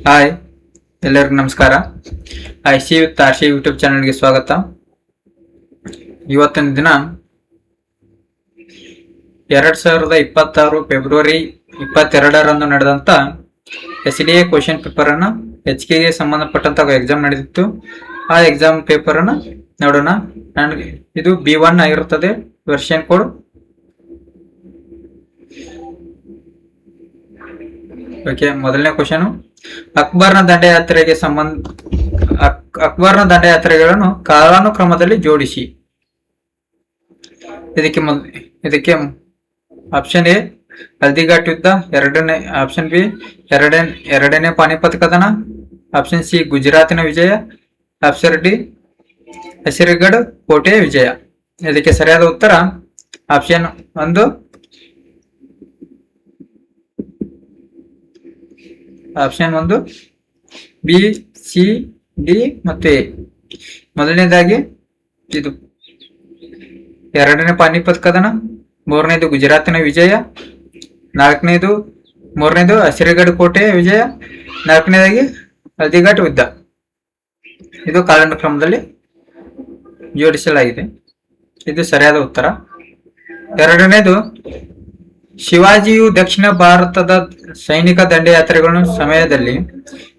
Hi, ಎಲ್ಲರಿಗೂ ನಮಸ್ಕಾರ. IC with RC YouTube ಚಾನಲ್ಗೆ ಸ್ವಾಗತ. ಇವತ್ತಿನ ದಿನ 2026 ಫೆಬ್ರವರಿ 22ರಂದು ನಡೆದಂತ SDA ಕ್ವಶನ್ ಪೇಪರ್ ಅನ್ನು HKಗೆ ಸಂಬಂಧಪಟ್ಟಂತ ಎಕ್ಸಾಮ್ ನಡೆದಿತ್ತು. ಆ ಎಕ್ಸಾಮ್ ಪೇಪರ್ ಅನ್ನು ನೋಡೋಣ. ಇದು B1 ಆಗಿರುತ್ತದೆ. Version code okay. ಮೊದಲನೇ ಕ್ವಶನ್, ಅಕ್ಬರ್ನ ದಂಡಯಾತ್ರೆಗಳನ್ನು ಕಾಲಾನುಕ್ರಮದಲ್ಲಿ ಜೋಡಿಸಿ. ಇದಕ್ಕೆ ಆಪ್ಷನ್ ಎ ಹಲ್ದಿಘಾಟ್ ಯುದ್ಧ, ಆಪ್ಷನ್ ಬಿ ಎರಡನೇ ಪಾನಿಪತ್ ಕದನ, ಆಪ್ಷನ್ ಸಿ ಗುಜರಾತಿನ ವಿಜಯ, ಆಪ್ಷನ್ ಡಿ ಹಸಿರುಗಢ ಕೋಟೆಯ ವಿಜಯ. ಇದಕ್ಕೆ ಸರಿಯಾದ ಉತ್ತರ ಆಪ್ಷನ್ 1 ಬಿ, ಸಿ, ಡಿ ಮತ್ತು ಎ. ಮೊದಲನೇದಾಗಿ ಇದು ಎರಡನೇ ಪಾನಿಪತ್ ಕದನ, ಮೂರನೇದು ಗುಜರಾತಿನ ವಿಜಯ, ಮೂರನೇದು ಹಸಿರುಗಢ ಕೋಟೆಯ ವಿಜಯ, ನಾಲ್ಕನೇದಾಗಿ ಹಲ್ದಿಘಾಟ್ ಯುದ್ಧ. ಇದು ಕಾಲಾನುಕ್ರಮದಲ್ಲಿ ಜೋಡಿಸಲಾಗಿದೆ. ಇದು ಸರಿಯಾದ ಉತ್ತರ. ಎರಡನೇದು, ಶಿವಾಜಿಯು ದಕ್ಷಿಣ ಭಾರತದ ಸೈನಿಕ ದಂಡಯಾತ್ರೆಗಳ ಸಮಯದಲ್ಲಿ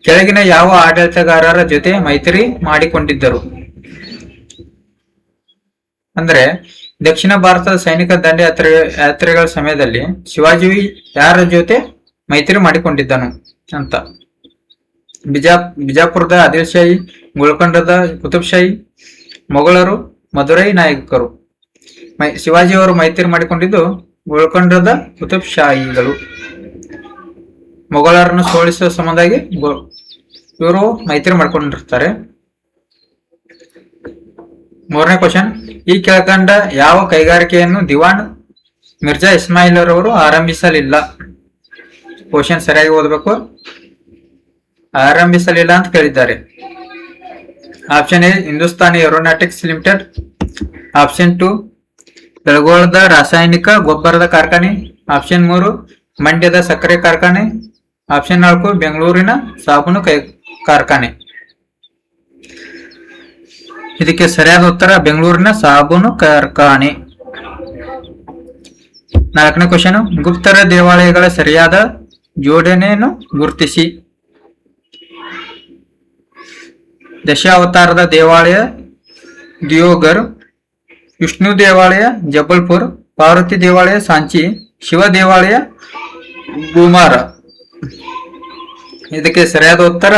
ಕೆಳಗಿನ ಯಾವ ಆಡಳಿತಗಾರರ ಜೊತೆ ಮೈತ್ರಿ ಮಾಡಿಕೊಂಡಿದ್ದರು? ಅಂದ್ರೆ ದಕ್ಷಿಣ ಭಾರತದ ಸೈನಿಕ ದಂಡಯಾತ್ರೆಗಳ ಸಮಯದಲ್ಲಿ ಶಿವಾಜಿಯು ಯಾರ ಜೊತೆ ಮೈತ್ರಿ ಮಾಡಿಕೊಂಡಿದ್ದನು ಅಂತ. ಬಿಜಾಪುರದ ಆದಿಲ್ ಶಾಹಿ, ಗೋಲ್ಕೊಂಡದ ಕುತುಬ್ ಶಾಹಿ, ಮೊಘಲರು, ಮದುರೈ ನಾಯಕರು. ಶಿವಾಜಿಯವರು ಮೈತ್ರಿ ಮಾಡಿಕೊಂಡಿದ್ದು ಗೋಲ್ಕೊಂಡದ ಕುತುಬ್ ಶಾಹಿಗಳು. ಮೊಘಲರನ್ನು ಸೋಲಿಸುವ ಸಂಬಂಧಾಗಿ ಇವರು ಮೈತ್ರಿ ಮಾಡ್ಕೊಂಡಿರ್ತಾರೆ. ಮೂರನೇ ಕ್ವಶನ್, ಈ ಕೆಳಕಂಡ ಯಾವ ಕೈಗಾರಿಕೆಯನ್ನು ದಿವಾನ್ ಮಿರ್ಜಾ ಇಸ್ಮಾಯಿಲ್ ರವರು ಆರಂಭಿಸಲಿಲ್ಲ? ಕ್ವಶನ್ ಸರಿಯಾಗಿ ಓದಬೇಕು. ಆರಂಭಿಸಲಿಲ್ಲ ಅಂತ ಕೇಳಿದ್ದಾರೆ. Option A Hindustani aeronautics limited, option 2 ಬೆಳಗೋಳದ ರಾಸಾಯನಿಕ ಗೊಬ್ಬರದ ಕಾರ್ಖಾನೆ, ಆಪ್ಷನ್ 3 ಮಂಡ್ಯದ ಸಕ್ಕರೆ ಕಾರ್ಖಾನೆ, ಆಪ್ಷನ್ 4 ಬೆಂಗಳೂರಿನ ಸಾಬೂನು ಕಾರ್ಖಾನೆ. ಇದಕ್ಕೆ ಸರಿಯಾದ ಉತ್ತರ ಬೆಂಗಳೂರಿನ ಸಾಬೂನು ಕಾರ್ಖಾನೆ. ನಾಲ್ಕನೇ ಕ್ವಶನ್, ಗುಪ್ತರ ದೇವಾಲಯಗಳ ಸರಿಯಾದ ಜೋಡಣೆಯನ್ನು ಗುರುತಿಸಿ. ದಶಾವತಾರದ ದೇವಾಲಯ ದಿಯೋಗರ್, ವಿಷ್ಣು ದೇವಾಲಯ ಜಬಲ್ಪುರ್, ಪಾರ್ವತಿ ದೇವಾಲಯ ಸಾಂಚಿ, ಶಿವ ದೇವಾಲಯ ಗುಮಾರ. ಇದಕ್ಕೆ ಸರಿಯಾದ ಉತ್ತರ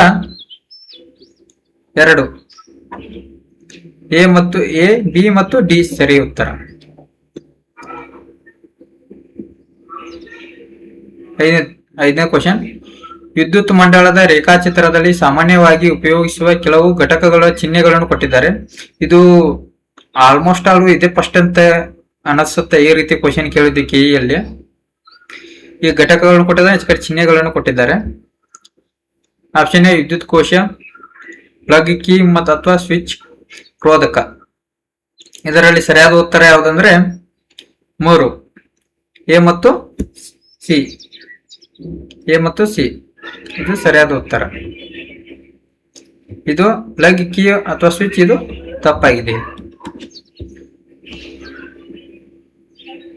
2 ಎ, ಬಿ ಮತ್ತು ಡಿ ಸರಿ ಉತ್ತರ. ಐದನೇ ಕ್ವಶನ್, ವಿದ್ಯುತ್ ಮಂಡಲದ ರೇಖಾಚಿತ್ರದಲ್ಲಿ ಸಾಮಾನ್ಯವಾಗಿ ಉಪಯೋಗಿಸುವ ಕೆಲವು ಘಟಕಗಳ ಚಿಹ್ನೆಗಳನ್ನು ಕೊಟ್ಟಿದ್ದಾರೆ. ಇದು ಆಲ್ಮೋಸ್ಟ್ ಆಲ್ ಇದೆ ಫಸ್ಟ್ ಅಂತ ಅನಿಸುತ್ತೆ. ಈ ರೀತಿ ಕ್ವಶನ್ ಕೇಳಿದ್ದು ಕೆಇಯಲ್ಲಿ. ಈ ಘಟಕಗಳನ್ನು ಕೊಟ್ಟಿದ್ದಾರೆ, ಚಿಹ್ನೆಗಳನ್ನು ಕೊಟ್ಟಿದ್ದಾರೆ. ಆಪ್ಷನ್ ಎ ವಿದ್ಯುತ್ ಕೋಶ, ಪ್ಲಗ್ ಕೀ ಅಥವಾ ಸ್ವಿಚ್, ರೋಧಕ. ಇದರಲ್ಲಿ ಸರಿಯಾದ ಉತ್ತರ ಯಾವುದಂದ್ರೆ 3 ಎ ಮತ್ತು ಸಿ. ಇದು ಸರಿಯಾದ ಉತ್ತರ. ಇದು ಪ್ಲಗ್ ಕೀ ಅಥವಾ ಸ್ವಿಚ್, ಇದು ತಪ್ಪಾಗಿದೆ.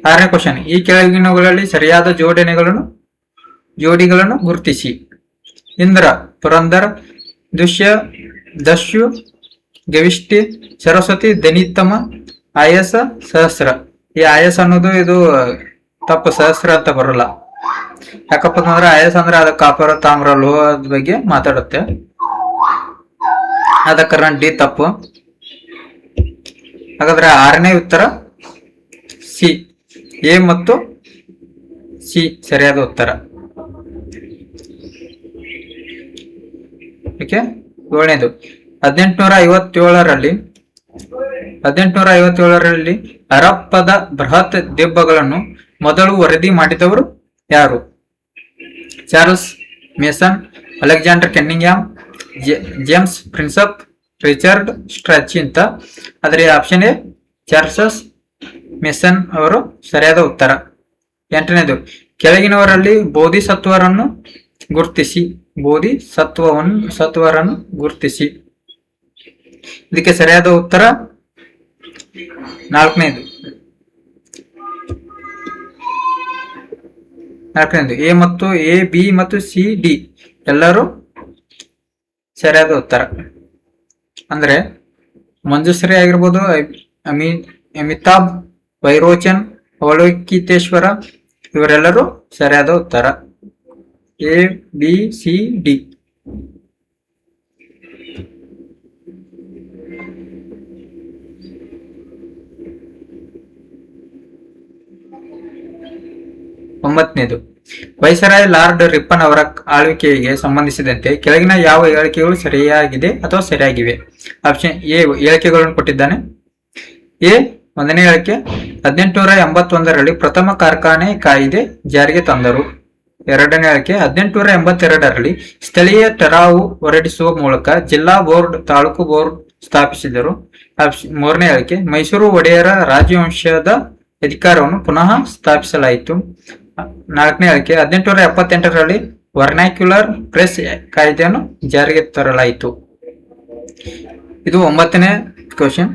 6ನೇ ಕ್ವಶನ್, ಈ ಕೆಳಗಿನವುಗಳಲ್ಲಿ ಸರಿಯಾದ ಜೋಡಿಗಳನ್ನು ಗುರುತಿಸಿ. ಇಂದ್ರ, ಪುರಂದರ್, ದಸ್ಯು, ಗವಿಷ್ಠಿ, ಸರಸ್ವತಿ, ದನಿತಮ, ಆಯಸ, ಸಹಸ್ರ. ಈ ಆಯಸ ಅನ್ನೋದು ಇದು ತಪ್ಪು, ಸಹಸ್ರ ಅಂತ ಬರಲ್ಲ. ಯಾಕಪ್ಪ ಅಂತಂದ್ರೆ ಆಯಸ ಅಂದ್ರೆ ಅದ ಕಾಪರ, ತಾಮ್ರ, ಲೋಹದ ಬಗ್ಗೆ ಮಾತಾಡುತ್ತೆ. ಆದ ಕಾರಣ ಡಿ ತಪ್ಪು. ಹಾಗಾದ್ರೆ 6ನೇ ಉತ್ತರ ಸಿ, ಎ ಮತ್ತು ಸಿ ಸರಿಯಾದ ಉತ್ತರ. ಓಕೆ. 7ನೇದು, 1857ರಲ್ಲಿ ಹರಪ್ಪದ ಬೃಹತ್ ದಿಬ್ಬಗಳನ್ನು ಮೊದಲು ವರದಿ ಮಾಡಿದವರು ಯಾರು? Charles Masson, Alexander Cunningham, James Prinsep, Richard Strachey ಅಂತ. ಆದರೆ ಆಪ್ಷನ್ ಎ ಚಾರ್ಲ್ಸ್ ಮೇಸನ್ ಅವರು ಸರಿಯಾದ ಉತ್ತರ. 8ನೇದು, ಕೆಳಗಿನವರಲ್ಲಿ ಬೋಧಿಸತ್ವರನ್ನು ಗುರುತಿಸಿ. ಸತ್ವರನ್ನು ಗುರುತಿಸಿ. ಇದಕ್ಕೆ ಸರಿಯಾದ ಉತ್ತರ ನಾಲ್ಕನೇದು. ಎ ಮತ್ತು ಬಿ ಮತ್ತು ಸಿ ಡಿ ಎಲ್ಲರೂ ಸರಿಯಾದ ಉತ್ತರ. ಅಂದ್ರೆ ಮಂಜುಶ್ರೀ ಆಗಿರ್ಬೋದು, ಅಮಿತಾಬ್, ವೈರೋಚನ್, ಅವಲೋಕಿತೇಶ್ವರ ಇವರೆಲ್ಲರೂ ಸರಿಯಾದ ಉತ್ತರ. A B C D. ಒಂಬತ್ತನೇದು. ವೈಸರಾಯ್ ಲಾರ್ಡ್ ರಿಪ್ಪನ್ ಅವರ ಆಳ್ವಿಕೆಗೆ ಸಂಬಂಧಿಸಿದಂತೆ ಕೆಳಗಿನ ಯಾವ ಹೇಳಿಕೆಗಳು ಸರಿಯಾಗಿದೆ ಅಥವಾ ಸರಿಯಾಗಿವೆ? ಆಪ್ಷನ್ ಎ ಹೇಳಿಕೆಗಳನ್ನು ಕೊಟ್ಟಿದ್ದಾನೆ. ಎ ಒಂದನೇ ಹೇಳಿಕೆ, 1881ರಲ್ಲಿ ಪ್ರಥಮ ಕಾರ್ಖಾನೆ ಕಾಯಿದೆ ಜಾರಿಗೆ ತಂದರು. ಎರಡನೇ ಹೇಳಿಕೆ, 1882ರಲ್ಲಿ ಸ್ಥಳೀಯ ಟರಾವು ಹೊರಡಿಸುವ ಮೂಲಕ ಜಿಲ್ಲಾ ಬೋರ್ಡ್, ತಾಲೂಕು ಬೋರ್ಡ್ ಸ್ಥಾಪಿಸಿದರು. ಮೂರನೇ ಹೇಳಿಕೆ, ಮೈಸೂರು ಒಡೆಯರ ರಾಜವಂಶದ ಅಧಿಕಾರವನ್ನು ಪುನಃ ಸ್ಥಾಪಿಸಲಾಯಿತು. ನಾಲ್ಕನೇ ಹೇಳಿಕೆ, 1878ರಲ್ಲಿ ವರ್ನಾಕ್ಯುಲರ್ ಪ್ರೆಸ್ ಕಾಯ್ದೆಯನ್ನು ಜಾರಿಗೆ ತರಲಾಯಿತು. ಇದು 9ನೇ ಕ್ವಶನ್.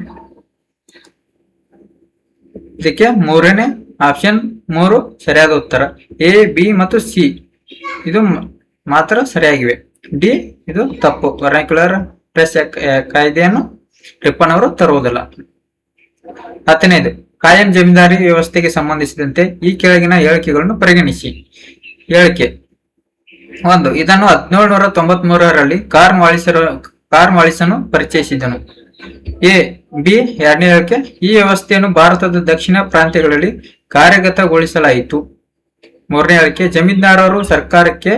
ಇದಕ್ಕೆ ಮೂರನೇ ಆಪ್ಷನ್ 3 ಸರಿಯಾದ ಉತ್ತರ. ಎ ಬಿ ಮತ್ತು ಸಿ ಇದು ಮಾತ್ರ ಸರಿಯಾಗಿವೆ. ಡಿ ಇದು ತಪ್ಪು. ವರ್ನಾಕ್ಯುಲರ್ ಪ್ರೆಸ್ ಕಾಯ್ದೆಯನ್ನು ರಿಪ್ಪನ್ ಅವರು ತರುವುದಿಲ್ಲ. 10ನೇದು. ಕಾಯಂ ಜಮೀನ್ದಾರಿ ವ್ಯವಸ್ಥೆಗೆ ಸಂಬಂಧಿಸಿದಂತೆ ಈ ಕೆಳಗಿನ ಹೇಳಿಕೆಗಳನ್ನು ಪರಿಗಣಿಸಿ. ಹೇಳಿಕೆ 1, ಇದನ್ನು 1793ರಲ್ಲಿ ಕಾರ್ನ್ವಾಲಿಸನು ಪರಿಚಯಿಸಿದನು. ಎ ಬಿ ಎರಡನೇ ಹೇಳಿಕೆ, ಈ ವ್ಯವಸ್ಥೆಯನ್ನು ಭಾರತದ ದಕ್ಷಿಣ ಪ್ರಾಂತ್ಯಗಳಲ್ಲಿ ಕಾರ್ಯಗತಗೊಳಿಸಲಾಯಿತು. ಮೂರನೇ ಹೇಳಿಕೆ, ಜಮೀನ್ದಾರರು ಸರ್ಕಾರಕ್ಕೆ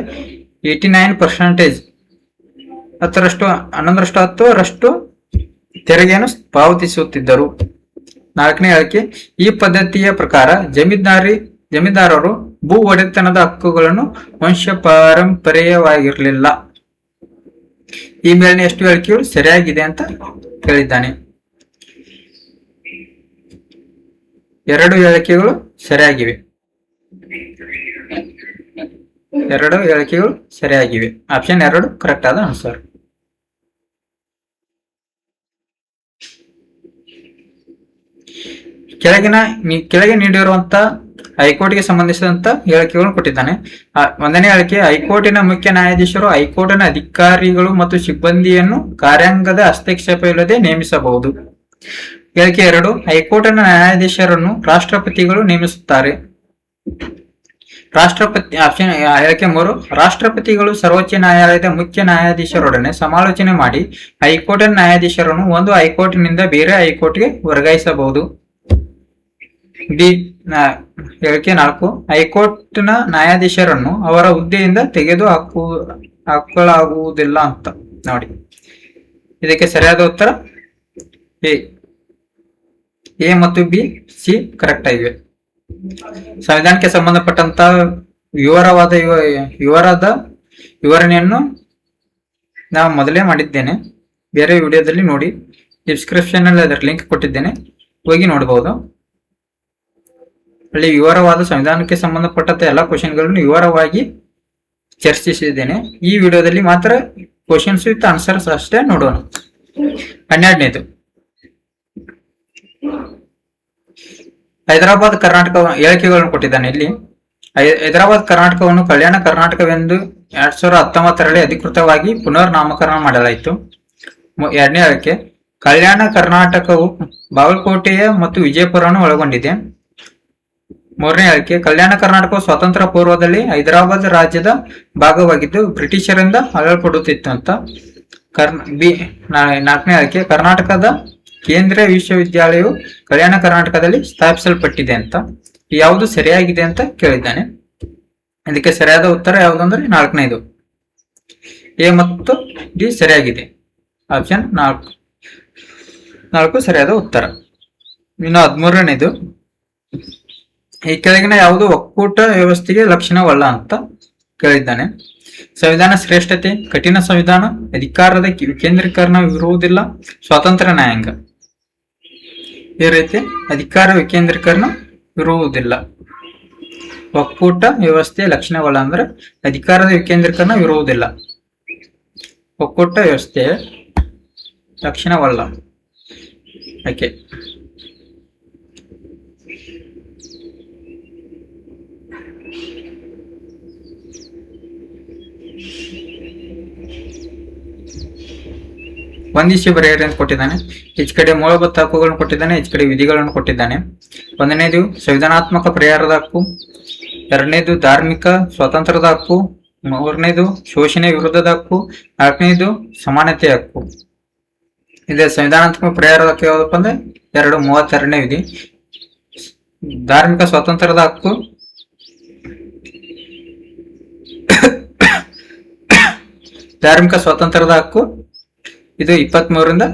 89% 10% ತೆರಿಗೆಯನ್ನು ಪಾವತಿಸುತ್ತಿದ್ದರು. ನಾಲ್ಕನೇ ಹೇಳಿಕೆ, ಈ ಪದ್ಧತಿಯ ಪ್ರಕಾರ ಜಮೀನ್ದಾರರು ಭೂ ಒಡೆತನದ ಹಕ್ಕುಗಳನ್ನು ವಂಶ ಪಾರಂಪರ್ಯವಾಗಿರಲಿಲ್ಲ. ಈ ಮೇಲಿನ ಎಷ್ಟು ಹೇಳಿಕೆಗಳು ಸರಿಯಾಗಿದೆ ಅಂತ ಹೇಳಿದ್ದಾನೆ. 2 ಹೇಳಿಕೆಗಳು ಸರಿಯಾಗಿವೆ. 2 ಹೇಳಿಕೆಗಳು ಸರಿಯಾಗಿವೆ. ಆಪ್ಷನ್ 2 ಕರೆಕ್ಟ್ ಆದ ಆನ್ಸರ್. ಕೆಳಗೆ ನೀಡಿರುವಂತ ಹೈಕೋರ್ಟ್ಗೆ ಸಂಬಂಧಿಸಿದಂತ ಹೇಳಿಕೆಗಳನ್ನು ಕೊಟ್ಟಿದ್ದಾನೆ. 1ನೇ ಹೇಳಿಕೆ, ಹೈಕೋರ್ಟಿನ ಮುಖ್ಯ ನ್ಯಾಯಾಧೀಶರು ಹೈಕೋರ್ಟಿನ ಅಧಿಕಾರಿಗಳು ಮತ್ತು ಸಿಬ್ಬಂದಿಯನ್ನು ಕಾರ್ಯಾಂಗದ ಹಸ್ತಕ್ಷೇಪವಿಲ್ಲದೆ ನೇಮಿಸಬಹುದು. ಹೇಳಿಕೆ 2, ಹೈಕೋರ್ಟಿನ ನ್ಯಾಯಾಧೀಶರನ್ನು ರಾಷ್ಟ್ರಪತಿಗಳು ನೇಮಿಸುತ್ತಾರೆ. ಆಪ್ಷನ್ ಹೇಳಿಕೆ 3, ರಾಷ್ಟ್ರಪತಿಗಳು ಸರ್ವೋಚ್ಚ ನ್ಯಾಯಾಲಯದ ಮುಖ್ಯ ನ್ಯಾಯಾಧೀಶರೊಡನೆ ಸಮಾಲೋಚನೆ ಮಾಡಿ ಹೈಕೋರ್ಟಿನ ನ್ಯಾಯಾಧೀಶರನ್ನು ಒಂದು ಹೈಕೋರ್ಟಿನಿಂದ ಬೇರೆ ಹೈಕೋರ್ಟ್ಗೆ ವರ್ಗಾಯಿಸಬಹುದು. ಡಿ ಹೇಳಿಕೆ 4, ಹೈಕೋರ್ಟ್ನ ನ್ಯಾಯಾಧೀಶರನ್ನು ಅವರ ಹುದ್ದೆಯಿಂದ ತೆಗೆದು ಹಾಕಲಾಗುವುದಿಲ್ಲ ಅಂತ ನೋಡಿ. ಇದಕ್ಕೆ ಸರಿಯಾದ ಉತ್ತರ ಎ ಮತ್ತು ಬಿ, ಸಿ ಕರೆಕ್ಟ್ ಆಗಿವೆ. ಸಂವಿಧಾನಕ್ಕೆ ಸಂಬಂಧಪಟ್ಟಂತ ವಿವರಣೆಯನ್ನು ನಾವು ಮೊದಲೇ ಮಾಡಿದ್ದೇನೆ, ಬೇರೆ ವಿಡಿಯೋದಲ್ಲಿ ನೋಡಿ. ಡಿಸ್ಕ್ರಿಪ್ಷನ್ ಅಲ್ಲಿ ಅದರ ಲಿಂಕ್ ಕೊಟ್ಟಿದ್ದೇನೆ, ಹೋಗಿ ನೋಡಬಹುದು. ಅಲ್ಲಿ ವಿವರವಾದ ಸಂವಿಧಾನಕ್ಕೆ ಸಂಬಂಧಪಟ್ಟಂತ ಎಲ್ಲ ಕ್ವಶನ್ಗಳನ್ನು ವಿವರವಾಗಿ ಚರ್ಚಿಸಿದ್ದೇನೆ. ಈ ವಿಡಿಯೋದಲ್ಲಿ ಮಾತ್ರ ಕ್ವಶನ್ಸ್ ವಿತ್ ಆನ್ಸರ್ಸ್ ಅಷ್ಟೇ ನೋಡೋಣ. 12ನೇದು. ಹೈದರಾಬಾದ್ ಕರ್ನಾಟಕ ಹೇಳಿಕೆಗಳನ್ನು ಕೊಟ್ಟಿದ್ದಾನೆ. ಇಲ್ಲಿ ಹೈದರಾಬಾದ್ ಕರ್ನಾಟಕವನ್ನು ಕಲ್ಯಾಣ ಕರ್ನಾಟಕವೆಂದು 2019ರಲ್ಲಿ ಅಧಿಕೃತವಾಗಿ ಪುನರ್ ನಾಮಕರಣ ಮಾಡಲಾಯಿತು. 2ನೇ ಹೇಳಿಕೆ, ಕಲ್ಯಾಣ ಕರ್ನಾಟಕವು ಬಾಗಲಕೋಟೆಯ ಮತ್ತು ವಿಜಯಪುರವನ್ನು ಒಳಗೊಂಡಿದೆ. 3ನೇ ಹೇಳಿಕೆ, ಕಲ್ಯಾಣ ಕರ್ನಾಟಕವು ಸ್ವಾತಂತ್ರ್ಯ ಪೂರ್ವದಲ್ಲಿ ಹೈದರಾಬಾದ್ ರಾಜ್ಯದ ಭಾಗವಾಗಿದ್ದು ಬ್ರಿಟಿಷರಿಂದ ಆಳಲ್ಪಡುತ್ತಿತ್ತು ಅಂತ. 4ನೇ ಹೇಳಿಕೆ, ಕರ್ನಾಟಕದ ಕೇಂದ್ರೀಯ ವಿಶ್ವವಿದ್ಯಾಲಯವು ಕಲ್ಯಾಣ ಕರ್ನಾಟಕದಲ್ಲಿ ಸ್ಥಾಪಿಸಲ್ಪಟ್ಟಿದೆ ಅಂತ. ಯಾವುದು ಸರಿಯಾಗಿದೆ ಅಂತ ಕೇಳಿದ್ದಾನೆ. ಇದಕ್ಕೆ ಸರಿಯಾದ ಉತ್ತರ ಯಾವುದಂದ್ರೆ 4ನೇದು. ಎ ಮತ್ತು ಡಿ ಸರಿಯಾಗಿದೆ. ಆಪ್ಷನ್ 4 ಸರಿಯಾದ ಉತ್ತರ. ಇನ್ನು 13ನೇದು, ಈ ಕೆಳಗಿನ ಯಾವುದು ಒಕ್ಕೂಟ ವ್ಯವಸ್ಥೆಗೆ ಲಕ್ಷಣವಲ್ಲ ಅಂತ ಕೇಳಿದ್ದಾನೆ. ಸಂವಿಧಾನ ಶ್ರೇಷ್ಠತೆ, ಕಠಿಣ ಸಂವಿಧಾನ, ಅಧಿಕಾರದ ವಿಕೇಂದ್ರೀಕರಣ ಇರುವುದಿಲ್ಲ, ಸ್ವಾತಂತ್ರ್ಯ ನ್ಯಾಯಾಂಗ. ಈ ರೀತಿ ಅಧಿಕಾರ ವಿಕೇಂದ್ರೀಕರಣ ಇರುವುದಿಲ್ಲ. ಒಕ್ಕೂಟ ವ್ಯವಸ್ಥೆಯ ಲಕ್ಷಣವಲ್ಲ ಅಂದ್ರೆ ಅಧಿಕಾರದ ವಿಕೇಂದ್ರೀಕರಣ ಇರುವುದಿಲ್ಲ. ಒಕ್ಕೂಟ ವ್ಯವಸ್ಥೆಯ ಲಕ್ಷಣವಲ್ಲ. ಓಕೆ, ಹೊಂದಿಸಿ ಬರೆಯಿರಿ ಅಂತ ಕೊಟ್ಟಿದ್ದಾನೆ. ಈಚ ಕಡೆ ಮೂಲಭೂತ ಹಕ್ಕುಗಳನ್ನು ಕೊಟ್ಟಿದ್ದಾನೆ, ಈಚ ಕಡೆ ವಿಧಿಗಳನ್ನು ಕೊಟ್ಟಿದ್ದಾನೆ. ಒಂದನೇದು ಸಂವಿಧಾನಾತ್ಮಕ ಪರಿಹಾರದ ಹಕ್ಕು, ಎರಡನೇದು ಧಾರ್ಮಿಕ ಸ್ವಾತಂತ್ರ್ಯದ ಹಕ್ಕು, ಮೂರನೇದು ಶೋಷಣೆ ವಿರುದ್ಧದ ಹಕ್ಕು, ನಾಲ್ಕನೇದು ಸಮಾನತೆ ಹಕ್ಕು. ಇದೆ ಸಂವಿಧಾನಾತ್ಮಕ ಪರಿಹಾರದ ಹಕ್ಕು ಯಾವುದಪ್ಪ ಅಂದ್ರೆ 232ನೇ ವಿಧಿ. ಧಾರ್ಮಿಕ ಸ್ವಾತಂತ್ರ್ಯದ ಹಕ್ಕು ಧಾರ್ಮಿಕ ಸ್ವಾತಂತ್ರ್ಯದ ಹಕ್ಕು ಇದು 23ರಿಂದ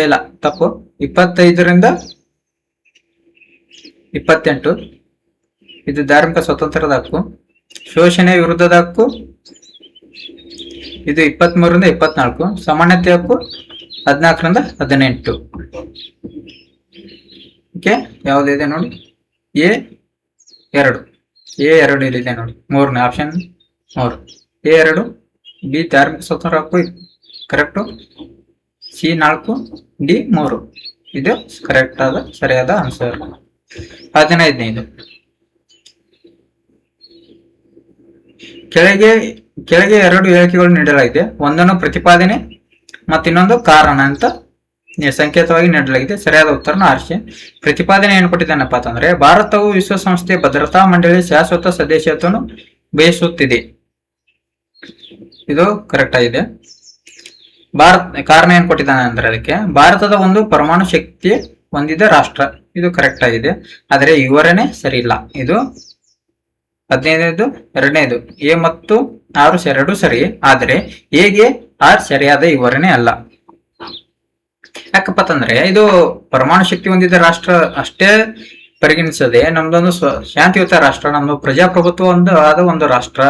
ಇಲ್ಲ ತಪ್ಪು 25ರಿಂದ 28. ಇದು ಧಾರ್ಮಿಕ ಸ್ವಾತಂತ್ರ್ಯದ ಹಕ್ಕು. ಶೋಷಣೆ ವಿರುದ್ಧದ ಹಕ್ಕು ಇದು 23ರಿಂದ 24. ಸಮಾನತೆ ಹಕ್ಕು 14ರಿಂದ 18. ಓಕೆ, ಯಾವುದಿದೆ ನೋಡಿ, A2 ಇಲ್ಲಿದೆ ನೋಡಿ, 3ನೇ ಆಪ್ಷನ್ 3 A2. ಬಿ ಧಾರ್ಮಿಕ ಸ್ವಾತಂತ್ರ್ಯ ಹಕ್ಕು ಕರೆಕ್ಟು, C4 D3 ಇದು ಕರೆಕ್ಟ್ ಆದ ಸರಿಯಾದ ಆನ್ಸರ್. 15ನೇದು ಕೆಳಗೆ 2 ಹೇಳಿಕೆಗಳು ನೀಡಲಾಗಿದೆ. ಒಂದನ್ನು ಪ್ರತಿಪಾದನೆ ಮತ್ತು ಇನ್ನೊಂದು ಕಾರಣ ಅಂತ ಸಂಕೇತವಾಗಿ ನೀಡಲಾಗಿದೆ. ಸರಿಯಾದ ಉತ್ತರನ ಆರಿಸಿ. ಪ್ರತಿಪಾದನೆ ಏನು ಕೊಟ್ಟಿದ್ದಾನಪ್ಪ ಅಂತಂದ್ರೆ, ಭಾರತವು ವಿಶ್ವಸಂಸ್ಥೆ ಭದ್ರತಾ ಮಂಡಳಿ ಶಾಶ್ವತ ಸದಸ್ಯತ್ವವನ್ನು ಬಯಸುತ್ತಿದೆ. ಇದು ಕರೆಕ್ಟ್ ಆಗಿದೆ. ಕಾರಣ ಏನ್ ಕೊಟ್ಟಿದ್ದಾನೆ ಅಂದ್ರೆ, ಅದಕ್ಕೆ ಭಾರತದ ಒಂದು ಪರಮಾಣು ಶಕ್ತಿ ಹೊಂದಿದ ರಾಷ್ಟ್ರ. ಇದು ಕರೆಕ್ಟ್ ಆಗಿದೆ, ಆದರೆ ವಿವರಣೆ ಸರಿ ಇಲ್ಲ. ಇದು 15ನೇದು, 2ನೇದು A ಮತ್ತು 6 2 ಸರಿ, ಆದರೆ ಹೇಗೆ 6 ಸರಿಯಾದ ವಿವರಣೆ ಅಲ್ಲ. ಯಾಕಪ್ಪ ಅಂತಂದ್ರೆ, ಇದು ಪರಮಾಣು ಶಕ್ತಿ ಹೊಂದಿದ ರಾಷ್ಟ್ರ ಅಷ್ಟೇ ಪರಿಗಣಿಸದೆ ನಮ್ದೊಂದು ಶಾಂತಿಯುತ ರಾಷ್ಟ್ರ, ನಮ್ದು ಪ್ರಜಾಪ್ರಭುತ್ವ ಆದ ಒಂದು ರಾಷ್ಟ್ರ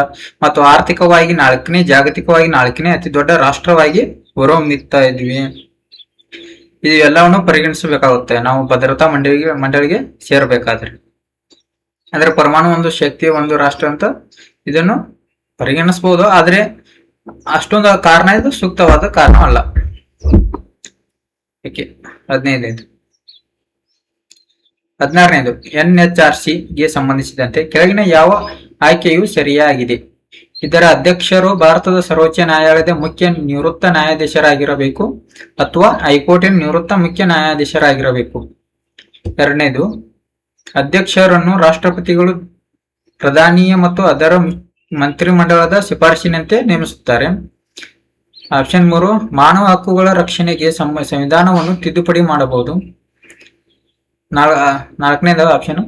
ಮತ್ತು ಆರ್ಥಿಕವಾಗಿ ಜಾಗತಿಕವಾಗಿ 4ನೇ ಅತಿ ದೊಡ್ಡ ರಾಷ್ಟ್ರವಾಗಿ ಹೊರಹೊಮ್ಮುತ್ತಾ ಇದ್ವಿ. ಇದು ಎಲ್ಲವನ್ನು ಪರಿಗಣಿಸಬೇಕಾಗುತ್ತೆ ನಾವು ಭದ್ರತಾ ಮಂಡಳಿಗೆ ಸೇರಬೇಕಾದ್ರೆ. ಅಂದ್ರೆ ಪರಮಾಣು ಒಂದು ಶಕ್ತಿಯ ಒಂದು ರಾಷ್ಟ್ರ ಅಂತ ಇದನ್ನು ಪರಿಗಣಿಸಬಹುದು, ಆದ್ರೆ ಅಷ್ಟೊಂದು ಕಾರಣ ಇದು ಸೂಕ್ತವಾದ ಕಾರಣ ಅಲ್ಲ. ಓಕೆ, 15ನೇದು. 16ನೇದು NHRC ಗೆ ಸಂಬಂಧಿಸಿದಂತೆ ಕೆಳಗಿನ ಯಾವ ಆಯ್ಕೆಯು ಸರಿಯಾಗಿದೆ? ಇದರ ಅಧ್ಯಕ್ಷರು ಭಾರತದ ಸರ್ವೋಚ್ಚ ನ್ಯಾಯಾಲಯದ ಮುಖ್ಯ ನಿವೃತ್ತ ನ್ಯಾಯಾಧೀಶರಾಗಿರಬೇಕು ಅಥವಾ ಹೈಕೋರ್ಟಿನ ನಿವೃತ್ತ ಮುಖ್ಯ ನ್ಯಾಯಾಧೀಶರಾಗಿರಬೇಕು. 2ನೇದು ಅಧ್ಯಕ್ಷರನ್ನು ರಾಷ್ಟ್ರಪತಿಗಳು ಪ್ರಧಾನಿಯ ಮತ್ತು ಅದರ ಮಂತ್ರಿಮಂಡಲದ ಶಿಫಾರಸಿನಂತೆ ನೇಮಿಸುತ್ತಾರೆ. ಆಪ್ಷನ್ 3 ಮಾನವ ಹಕ್ಕುಗಳ ರಕ್ಷಣೆಗೆ ಸಂವಿಧಾನವನ್ನು ತಿದ್ದುಪಡಿ ಮಾಡಬಹುದು. 4ನೇದು ಆಪ್ಷನ್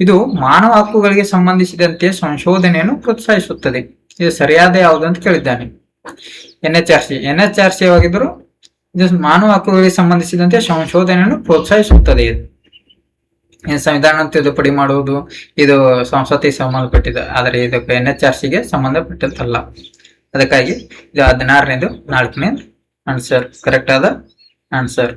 ಇದು ಮಾನವ ಹಕ್ಕುಗಳಿಗೆ ಸಂಬಂಧಿಸಿದಂತೆ ಸಂಶೋಧನೆಯನ್ನು ಪ್ರೋತ್ಸಾಹಿಸುತ್ತದೆ. ಇದು ಸರಿಯಾದ ಯಾವುದು ಅಂತ ಕೇಳಿದ್ದಾನೆ. NHRC ಆಗಿದ್ದರೂ ಇದು ಮಾನವ ಹಕ್ಕುಗಳಿಗೆ ಸಂಬಂಧಿಸಿದಂತೆ ಸಂಶೋಧನೆಯನ್ನು ಪ್ರೋತ್ಸಾಹಿಸುತ್ತದೆ. ಸಂವಿಧಾನ ತಿದ್ದುಪಡಿ ಮಾಡುವುದು ಇದು ಸಂಸತ್ತಿಗೆ ಸಂಬಂಧಪಟ್ಟಿದೆ, ಆದರೆ ಇದಕ್ಕೆ NHRC ಗೆ ಸಂಬಂಧಪಟ್ಟದ್ದಲ್ಲ. ಅದಕ್ಕಾಗಿ ಇದು 16ನೇದು 4ನೇ ಆನ್ಸರ್ ಕರೆಕ್ಟ್ ಆದ ಆನ್ಸರ್.